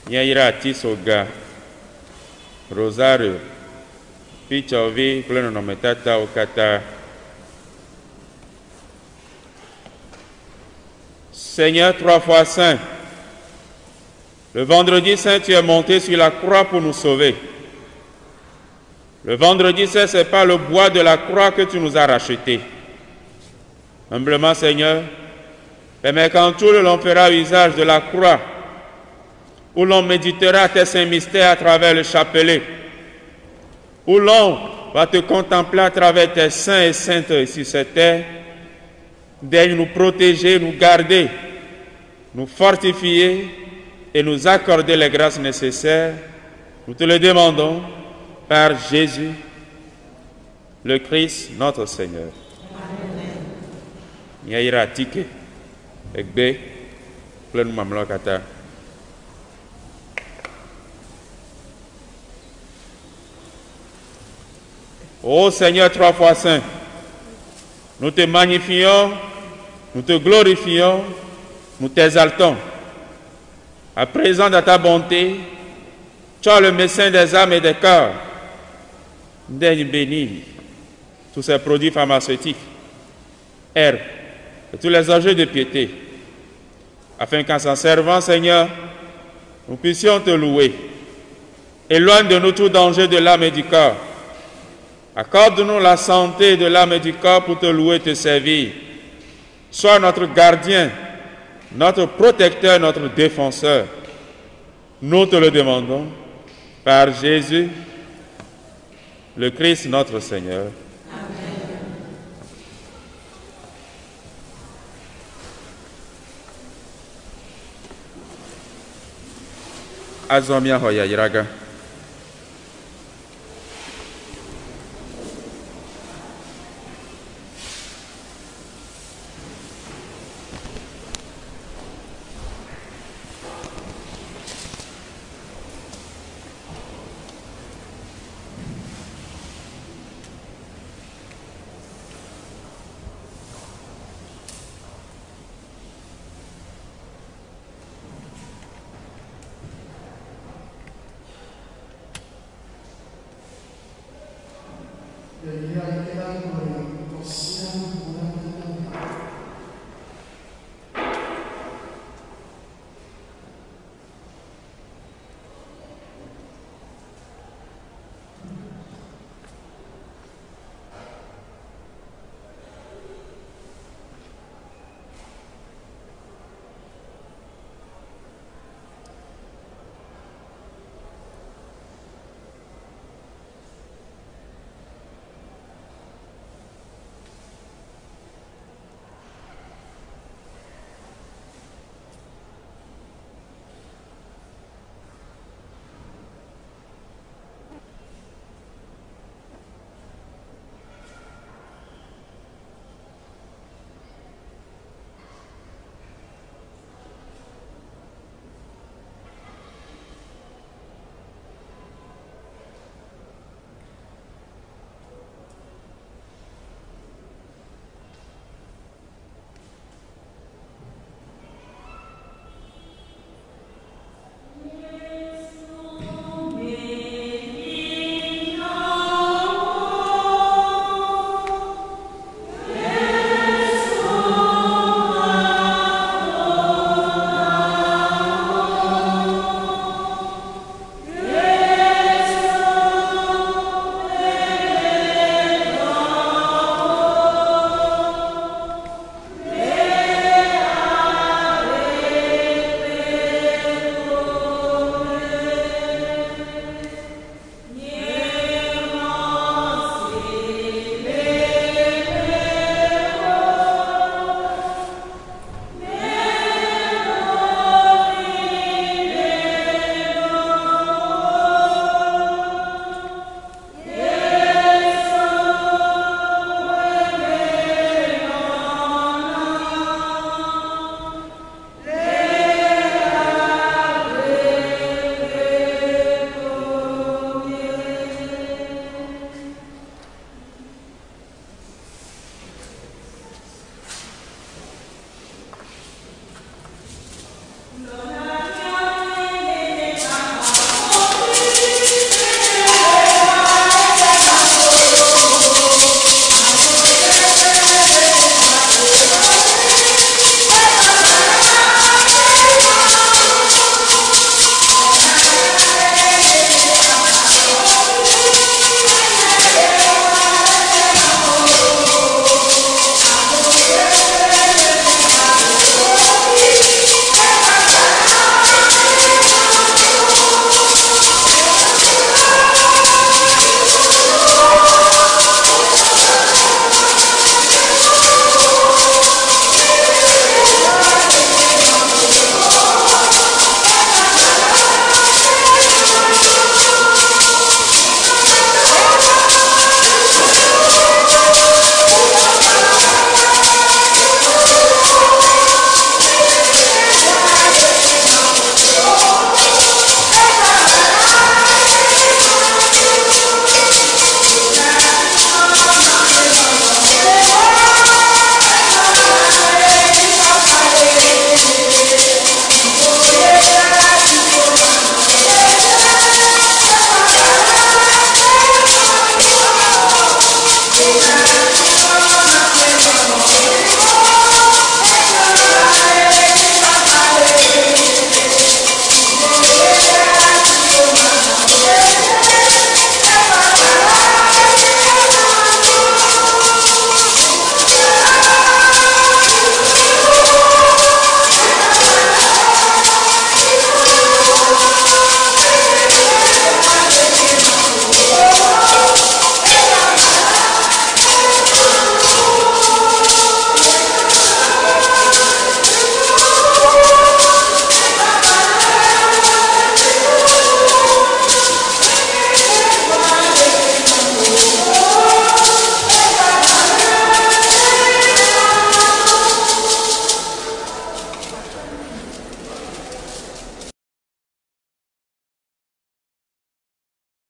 Yaira Tisoga, Rosario, Pichovi, plein de metata au Qatar. Seigneur, 3 fois saint, le vendredi saint, tu es monté sur la croix pour nous sauver. Le vendredi saint, ce n'est pas le bois de la croix que tu nous as racheté. Humblement, Seigneur, permets qu'en tout l'on fera usage de la croix, où l'on méditera tes saints mystères à travers le chapelet, où l'on va te contempler à travers tes saints et saintes sur cette terre. Daigne nous protéger, nous garder, nous fortifier et nous accorder les grâces nécessaires. Nous te le demandons par Jésus, le Christ, notre Seigneur. Yaira Tike, Egbe, plein Mamlokata. Ô Seigneur 3 fois saint, nous te magnifions, nous te glorifions, nous t'exaltons. À présent, dans ta bonté, tu es le médecin des âmes et des cœurs. Daigne bénir tous ces produits pharmaceutiques, herbes et tous les objets de piété, afin qu'en s'en servant, Seigneur, nous puissions te louer. Éloigne de nous tout danger de l'âme et du corps. Accorde-nous la santé de l'âme et du corps pour te louer et te servir. Sois notre gardien, notre protecteur, notre défenseur. Nous te le demandons par Jésus, le Christ notre Seigneur. Amen. Azomia Hoya Yiraga.